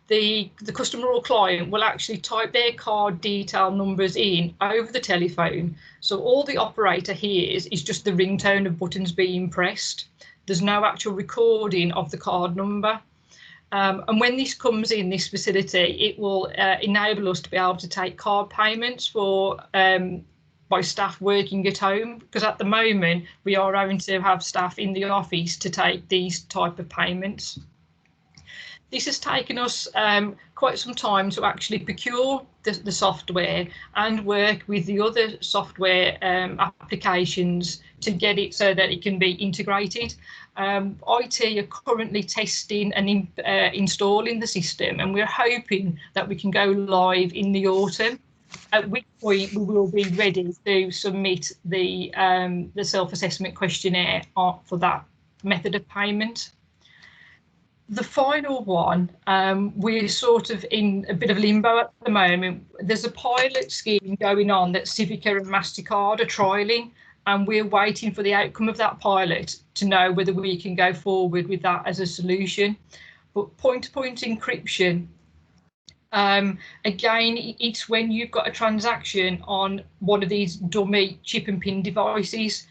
the customer or client will actually type their card detail numbers in over the telephone. So all the operator hears is just the ringtone of buttons being pressed. There's no actual recording of the card number. And when this comes in, this facility, it will enable us to be able to take card payments for by staff working at home, because at the moment we are having to have staff in the office to take these type of payments. This has taken us quite some time to actually procure the software and work with the other software applications to get it so that it can be integrated. IT are currently testing and installing the system, and we're hoping that we can go live in the autumn, at which point we will be ready to submit the self-assessment questionnaire for that method of payment. The final one, we're sort of in a bit of limbo at the moment. There's a pilot scheme going on that Civica and MasterCard are trialling, and we're waiting for the outcome of that pilot to know whether we can go forward with that as a solution. But point-to-point encryption, again, it's when you've got a transaction on one of these dummy chip and pin devices.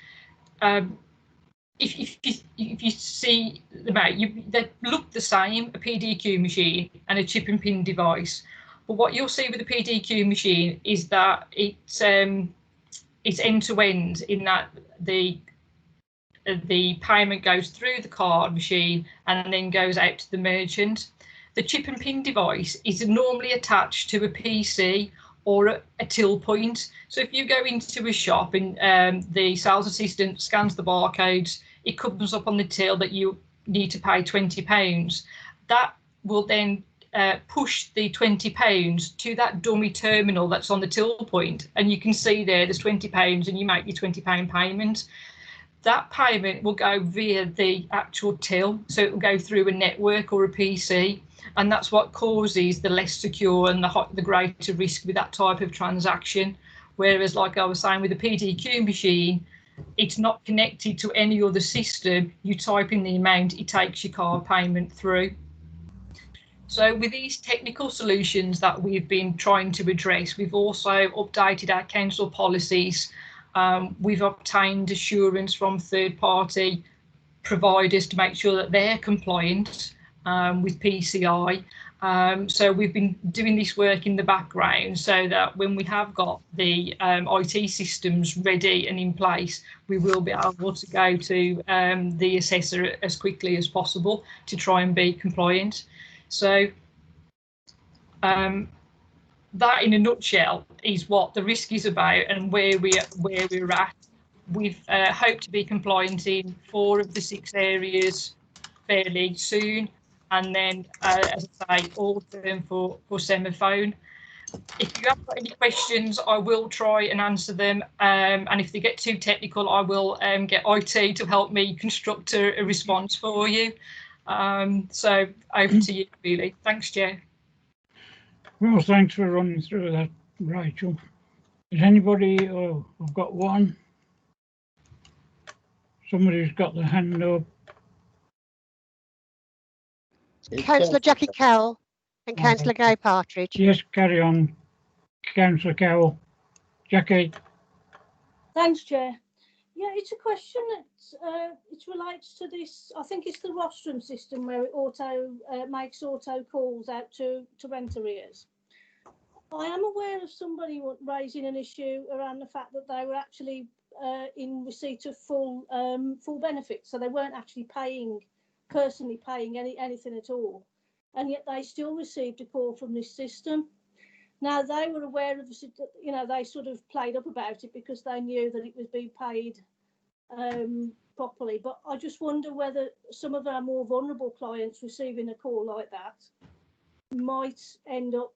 If you see them out, they look the same, a Pdq machine and a chip and pin device. But what you'll see with the Pdq machine is that it's end-to-end, in that the payment goes through the card machine and then goes out to the merchant. The chip and pin device is normally attached to a PC or a till point. So if you go into a shop and the sales assistant scans the barcodes, it comes up on the till that you need to pay £20. That will then push the £20 to that dummy terminal that's on the till point, and you can see there's £20 and you make your £20 payment. That payment will go via the actual till, so it will go through a network or a PC, and that's what causes the less secure and the greater risk with that type of transaction. Whereas, like I was saying, with the Pdq machine, it's not connected to any other system. You type in the amount, it takes your card payment through. So with these technical solutions that we've been trying to address, we've also updated our council policies. We've obtained assurance from third-party providers to make sure that they're compliant with PCI. So we've been doing this work in the background so that when we have got the IT systems ready and in place, we will be able to go to the assessor as quickly as possible to try and be compliant. So that, in a nutshell, is what the risk is about and where we're at. We've hoped to be compliant in 4 of the 6 areas fairly soon, and then as I say, autumn for Semaphone. If you have got any questions, I will try and answer them, and if they get too technical, I will get IT to help me construct a response for you. So over to you, really. Thanks, Chair. Well, thanks for running through that, Rachel. Is anybody? Oh, I've got one. Somebody's got their hand up. Councillor Jackie Cowell and Councillor Gay Partridge. Yes, carry on, Councillor Cowell. Jackie. Thanks, Chair. Yeah, it's a question that it relates to this. I think it's the rostrum system where it makes auto calls out to rent arrears. I am aware of somebody raising an issue around the fact that they were actually in receipt of full benefits, so they weren't actually personally paying anything at all, and yet they still received a call from this system. Now, they were aware of, they sort of played up about it because they knew that it was being paid properly. But I just wonder whether some of our more vulnerable clients receiving a call like that might end up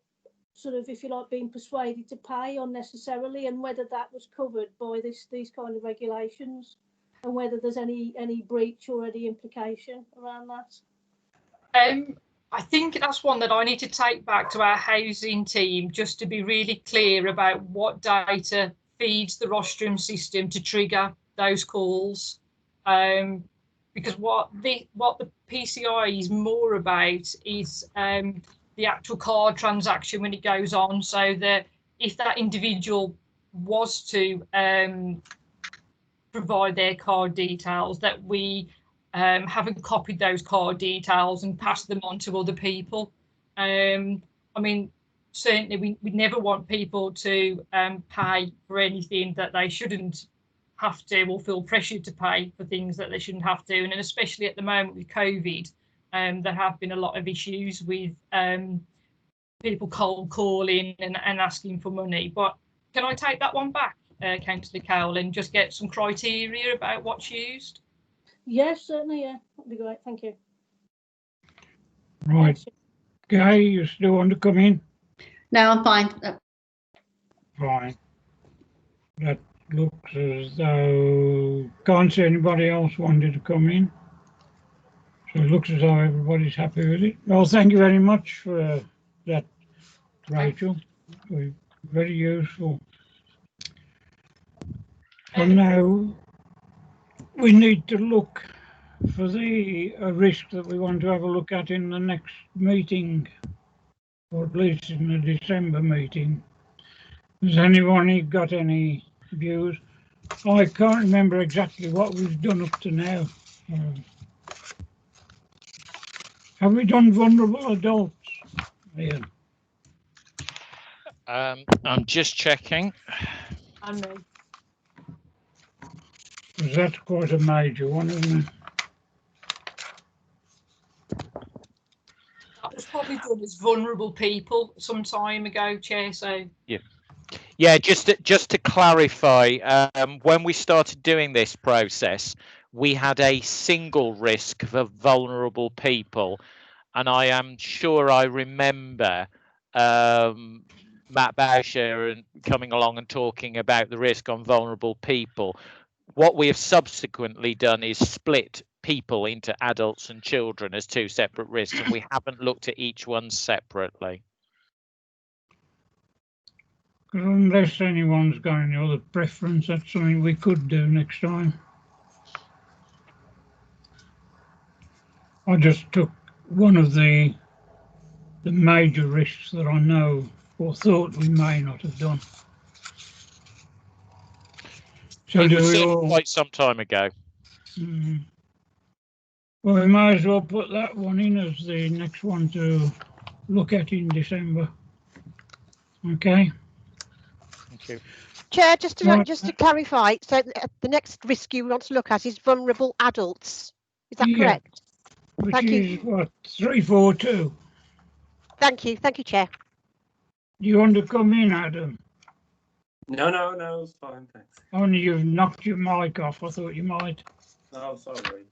sort of, if you like, being persuaded to pay unnecessarily, and whether that was covered by these kind of regulations, and whether there's any breach or any implication around that. I think that's one that I need to take back to our housing team, just to be really clear about what data feeds the rostrum system to trigger those calls. Because what the PCI is more about is the actual card transaction when it goes on, so that if that individual was to provide their card details, that we haven't copied those card details and passed them on to other people. I mean, certainly we never want people to pay for anything that they shouldn't have to, or feel pressured to pay for things that they shouldn't have to. And then especially at the moment with COVID, there have been a lot of issues with people cold calling and asking for money. But can I take that one back, Councillor Cowell, and just get some criteria about what's used? Yes, certainly, yeah. That'd be great, thank you. Right. Guy, you still want to come in? No, I'm fine. Fine. That looks as though, can't see anybody else wanted to come in. So it looks as though everybody's happy with it. Well, thank you very much for that, Rachel. Very useful. So now we need to look for the risk that we want to have a look at in the next meeting, or at least in the December meeting. Has anyone got any views? I can't remember exactly what we've done up to now. Have we done vulnerable adults? Yeah. I'm just checking. And me. Because that's quite a major one, isn't it? That was probably done as vulnerable people some time ago, Chair. So Yeah, just to clarify, when we started doing this process, we had a single risk for vulnerable people, and I am sure I remember Matt Boucher and coming along and talking about the risk on vulnerable people. What we have subsequently done is split people into adults and children as two separate risks, and we haven't looked at each one separately. Unless anyone's got any other preference, that's something we could do next time. I just took one of the major risks that I know or thought we may not have done. So it do was we all? Quite some time ago. Well, we might as well put that one in as the next one to look at in December. Okay. Thank you. Chair, just to clarify, so the next risk you want to look at is vulnerable adults. Is that correct? Which Thank is you. what, 342? Thank you, Chair. Do you want to come in, Adam? No, it's fine, thanks. Only you've knocked your mic off. I thought you might. Oh, sorry.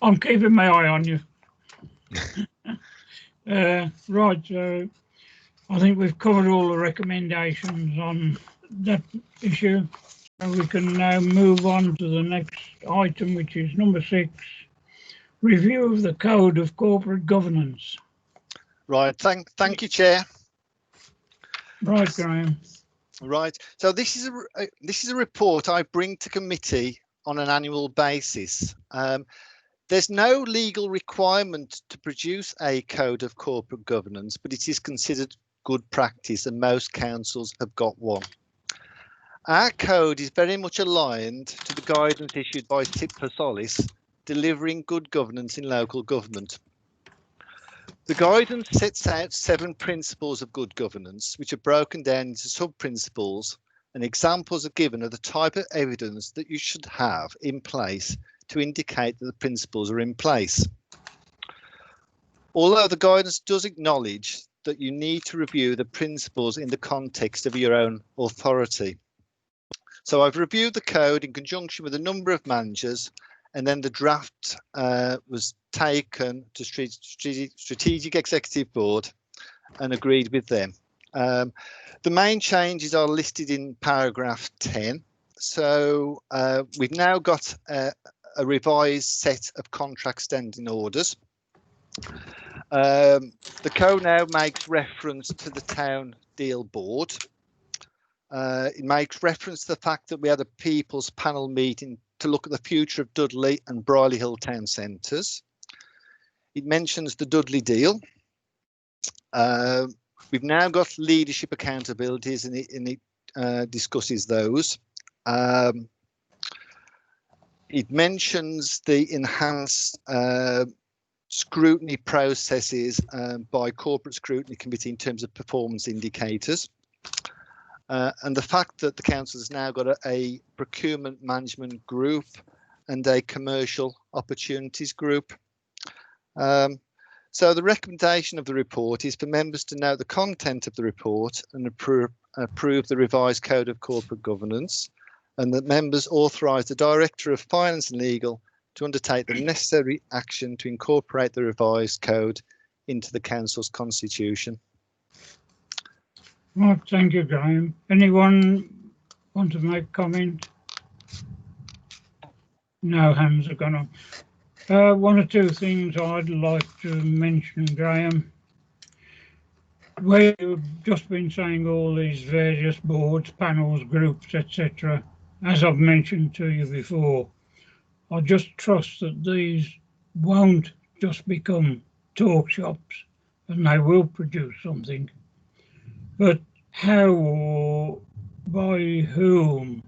I'm keeping my eye on you. Right, so I think we've covered all the recommendations on that issue. So we can now move on to the next item, which is number 6, review of the Code of Corporate Governance. Right, thank you, Chair. Right, Graham. Right, so this is a report I bring to committee on an annual basis. There's no legal requirement to produce a code of corporate governance, but it is considered good practice and most councils have got one. Our code is very much aligned to the guidance issued by Tip for Solace, delivering good governance in local government. The guidance sets out 7 principles of good governance, which are broken down into sub-principles, and examples are given of the type of evidence that you should have in place to indicate that the principles are in place. Although the guidance does acknowledge that you need to review the principles in the context of your own authority. So I've reviewed the code in conjunction with a number of managers, and then the draft was taken to Strategic Executive Board and agreed with them. The main changes are listed in paragraph 10. So we've now got a revised set of contract standing orders. The code now makes reference to the Town Deal Board. It makes reference to the fact that we had a People's Panel meeting to look at the future of Dudley and Brierley Hill Town Centres. It mentions the Dudley deal. We've now got leadership accountabilities and it discusses those. It mentions the enhanced scrutiny processes by Corporate Scrutiny Committee in terms of performance indicators. And the fact that the council has now got a procurement management group and a commercial opportunities group. So the recommendation of the report is for members to know the content of the report and approve the revised Code of Corporate Governance, and that members authorise the Director of Finance and Legal to undertake the necessary action to incorporate the revised code into the council's constitution. Well, thank you, Graham. Anyone want to make comment? No hands have gone up. 1 or 2 things I'd like to mention, Graham. Where you've just been saying all these various boards, panels, groups, etc., as I've mentioned to you before, I just trust that these won't just become talk shops and they will produce something. But how or by whom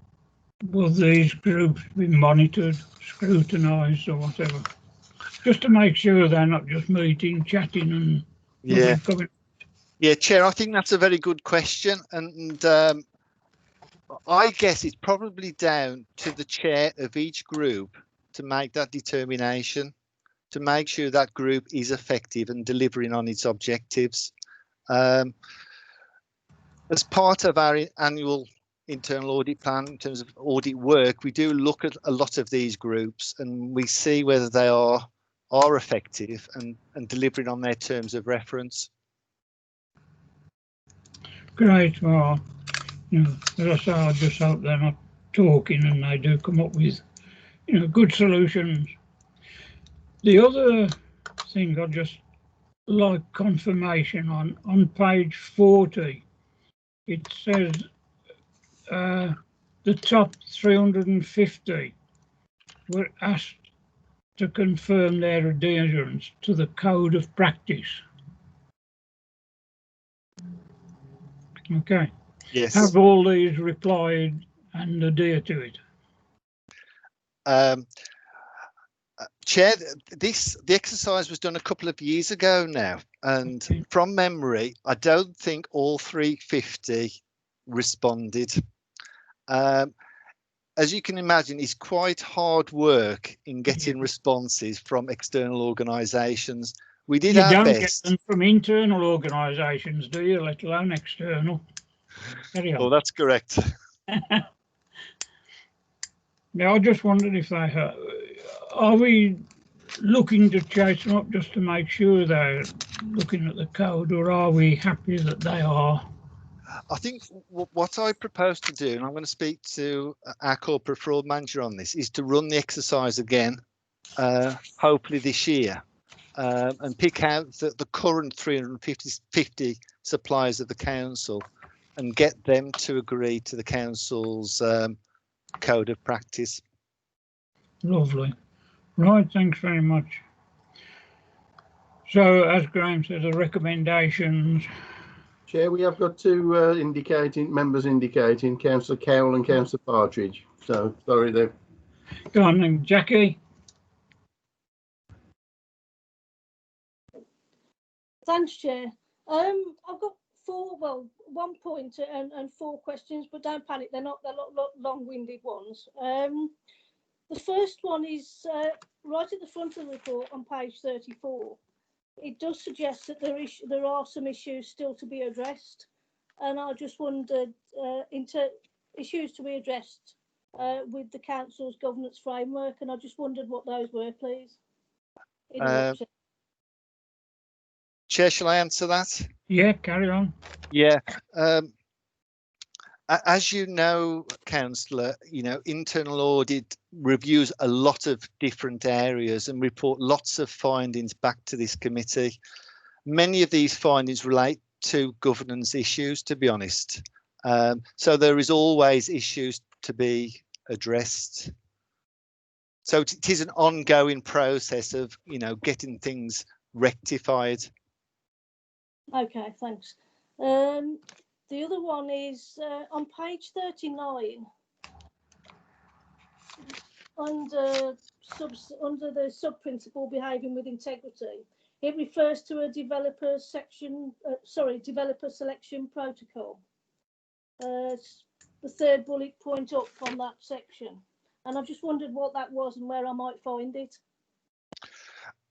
will these groups be monitored, scrutinised or whatever? Just to make sure they're not just meeting, chatting and coming. Yeah, Chair, I think that's a very good question. And I guess it's probably down to the chair of each group to make that determination, to make sure that group is effective and delivering on its objectives. As part of our annual internal audit plan, in terms of audit work, we do look at a lot of these groups and we see whether they are effective and delivering on their terms of reference. Great. Well, you know, as I say, I just hope they're not talking and they do come up with, you know, good solutions. The other thing I just like confirmation on page 40. It says the top 350 were asked to confirm their adherence to the code of practice. Okay. Yes. Have all these replied and adhere to it? Chair, the exercise was done a couple of years ago now, and from memory, I don't think all 350 responded. As you can imagine, it's quite hard work in getting responses from external organisations. We did our best. You don't get them from internal organisations, do you, let alone external? Well, that's correct. Now, I just wondered if they are we looking to chase them up just to make sure they're looking at the code, or are we happy that they are? I think what I propose to do, and I'm going to speak to our corporate fraud manager on this, is to run the exercise again, hopefully this year, and pick out the current 350 suppliers of the council and get them to agree to the council's code of practice. Lovely. Right, thanks very much. So, as Graham said, the recommendations. Chair, we have got two members indicating, Councillor Cowell and Councillor Partridge. So, sorry there. Go on then, Jackie. Thanks, Chair. I've got one point and 4 questions, but don't panic, they're not long-winded ones. The first one is right at the front of the report on page 34. It does suggest that there are some issues still to be addressed, and I just wondered issues to be addressed with the council's governance framework, and I just wondered what those were, please. Chair, shall I answer that? Yeah, carry on. Yeah. As you know, Councillor, internal audit reviews a lot of different areas and report lots of findings back to this committee. Many of these findings relate to governance issues, to be honest. So there is always issues to be addressed. So it is an ongoing process of, getting things rectified. Okay, thanks. The other one is on page 39, under the sub-principle behaving with integrity. It refers to a developer selection protocol. The 3rd bullet point up from that section, and I just wondered what that was and where I might find it.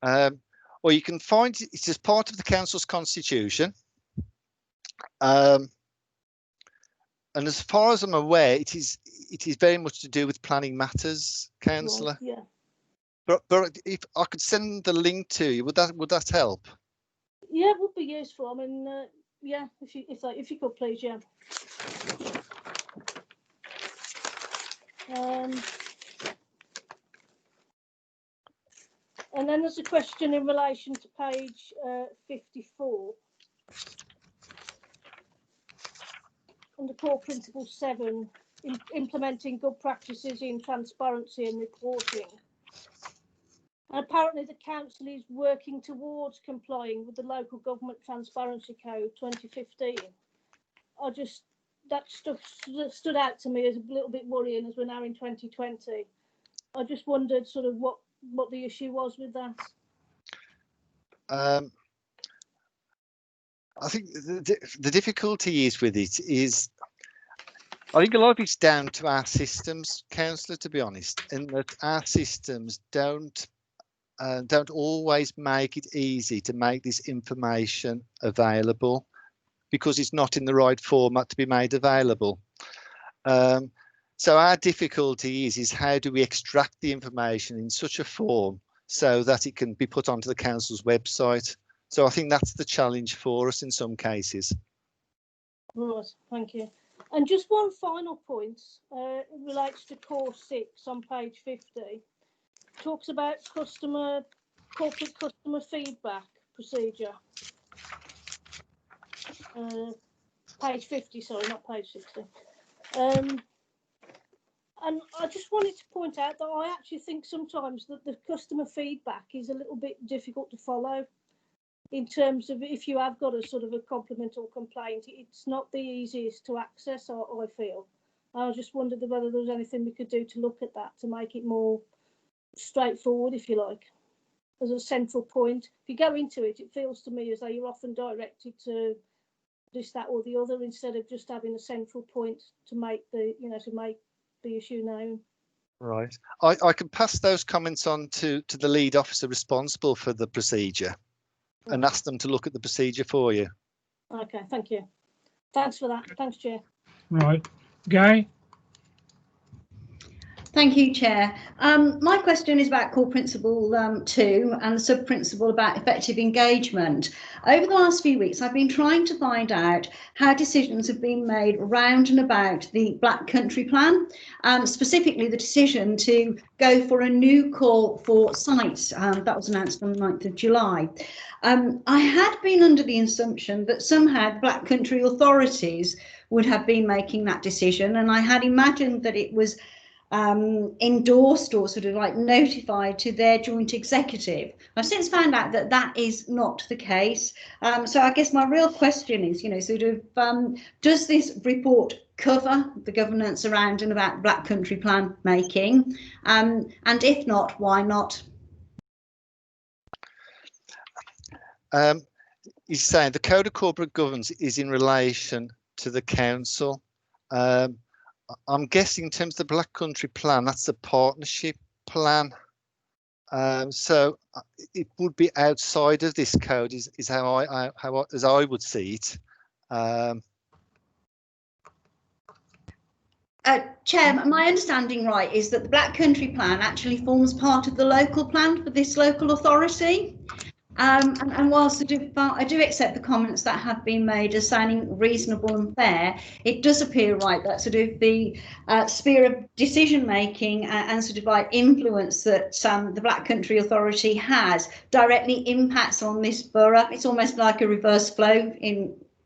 Well, you can find it as part of the council's constitution. And as far as I'm aware, it is very much to do with planning matters, Councillor. Right, yeah. But if I could send the link to you, would that help? Yeah, it would be useful. I mean, yeah, if you could please, yeah. And then there's a question in relation to page 54. Under core principle 7, implementing good practices in transparency and reporting. And apparently the council is working towards complying with the Local Government Transparency Code 2015. That stuff stood out to me as a little bit worrying as we're now in 2020. I just wondered sort of what the issue was with that. I think the difficulty is with it is, I think a lot of it's down to our systems, Councillor, to be honest, in that our systems don't always make it easy to make this information available because it's not in the right format to be made available. So our difficulty is how do we extract the information in such a form so that it can be put onto the council's website. So I think that's the challenge for us in some cases. Right, thank you. And just one final point, it relates to core 6 on page 50. It talks about corporate customer feedback procedure. Page 50, sorry, not page 60. And I just wanted to point out that I actually think sometimes that the customer feedback is a little bit difficult to follow. In terms of if you have got a sort of a compliment or complaint, it's not the easiest to access, I feel. I just wondered whether there was anything we could do to look at that to make it more straightforward, if you like, as a central point. If you go into it, it feels to me as though you're often directed to this, that, or the other, instead of just having a central point to make the issue known. Right. I can pass those comments on to the lead officer responsible for the procedure and ask them to look at the procedure for you. Okay, thank you. Thanks for that. Thanks, Chair. Right. Guy? Thank you, Chair. My question is about core principle 2 and the sub-principle about effective engagement. Over the last few weeks, I've been trying to find out how decisions have been made round and about the Black Country Plan, specifically the decision to go for a new call for sites that was announced on the 9th of July. I had been under the assumption that somehow the Black Country authorities would have been making that decision, and I had imagined that it was endorsed or sort of like notified to their joint executive. I've since found out that that is not the case. So I guess my real question is, sort of, does this report cover the governance around and about Black Country Plan making? And if not, why not? He's saying the Code of Corporate Governance is in relation to the council. I'm guessing in terms of the Black Country Plan, that's a partnership plan. So it would be outside of this code, is how I would see it. Chair, my understanding, right, is that the Black Country Plan actually forms part of the local plan for this local authority. And whilst I do accept the comments that have been made as sounding reasonable and fair, it does appear right that sort of the sphere of decision making and sort of like influence that the Black Country Authority has directly impacts on this borough. It's almost like a reverse flow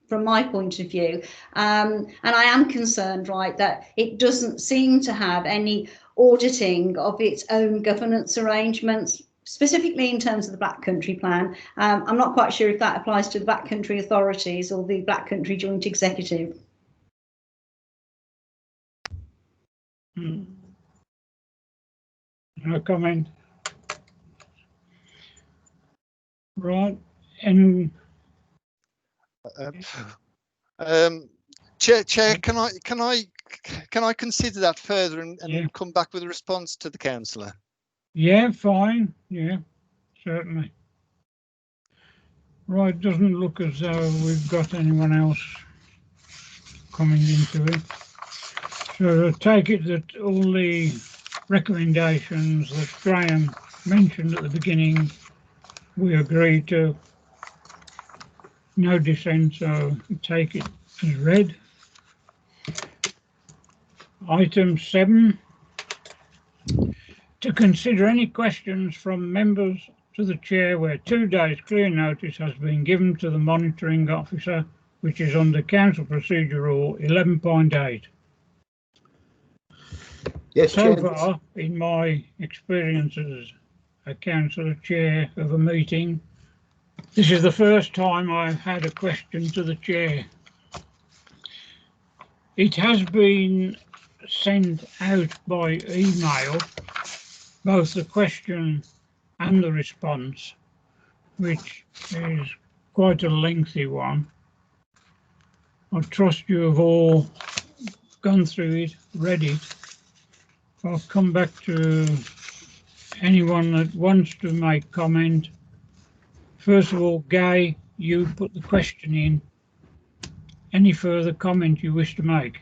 from my point of view. And I am concerned, right, that it doesn't seem to have any auditing of its own governance arrangements, specifically in terms of the Black Country Plan. I'm not quite sure if that applies to the Black Country authorities or the Black Country Joint Executive. No comment. Right, and Chair, can I consider that further and come back with a response to the councillor? yeah, fine. Yeah, certainly. Right, doesn't look as though we've got anyone else coming into it. So I take it that all the recommendations that Graham mentioned at the beginning, we agree to. No dissent, so take it as read. Item 7. To consider any questions from members to the chair where 2 days clear notice has been given to the monitoring officer, which is under Council Procedure Rule 11.8. Yes, so Chair. far, in my experience as a councillor chair of a meeting, this is the first time I've had a question to the chair. It has been sent out by email, both the question and the response, which is quite a lengthy one. I trust you have all gone through it, read it. I'll come back to anyone that wants to make comment. First of all, Guy, you put the question in. Any further comment you wish to make?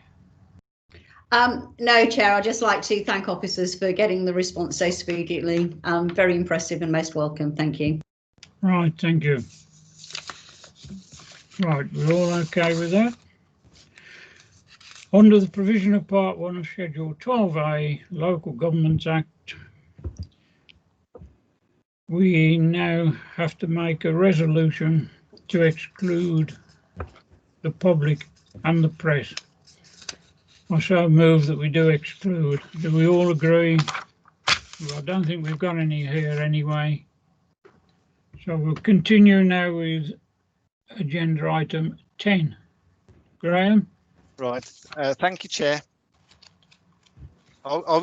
No, Chair, I'd just like to thank officers for getting the response so speedily. Very impressive and most welcome. Thank you. Right, thank you. Right, we're all okay with that? Under the provision of Part 1 of Schedule 12A, Local Government Act, we now have to make a resolution to exclude the public and the press. I so move that we do exclude. Do we all agree? Well, I don't think we've got any here anyway. So we'll continue now with agenda item 10. Graham? Right. Thank you, Chair. Are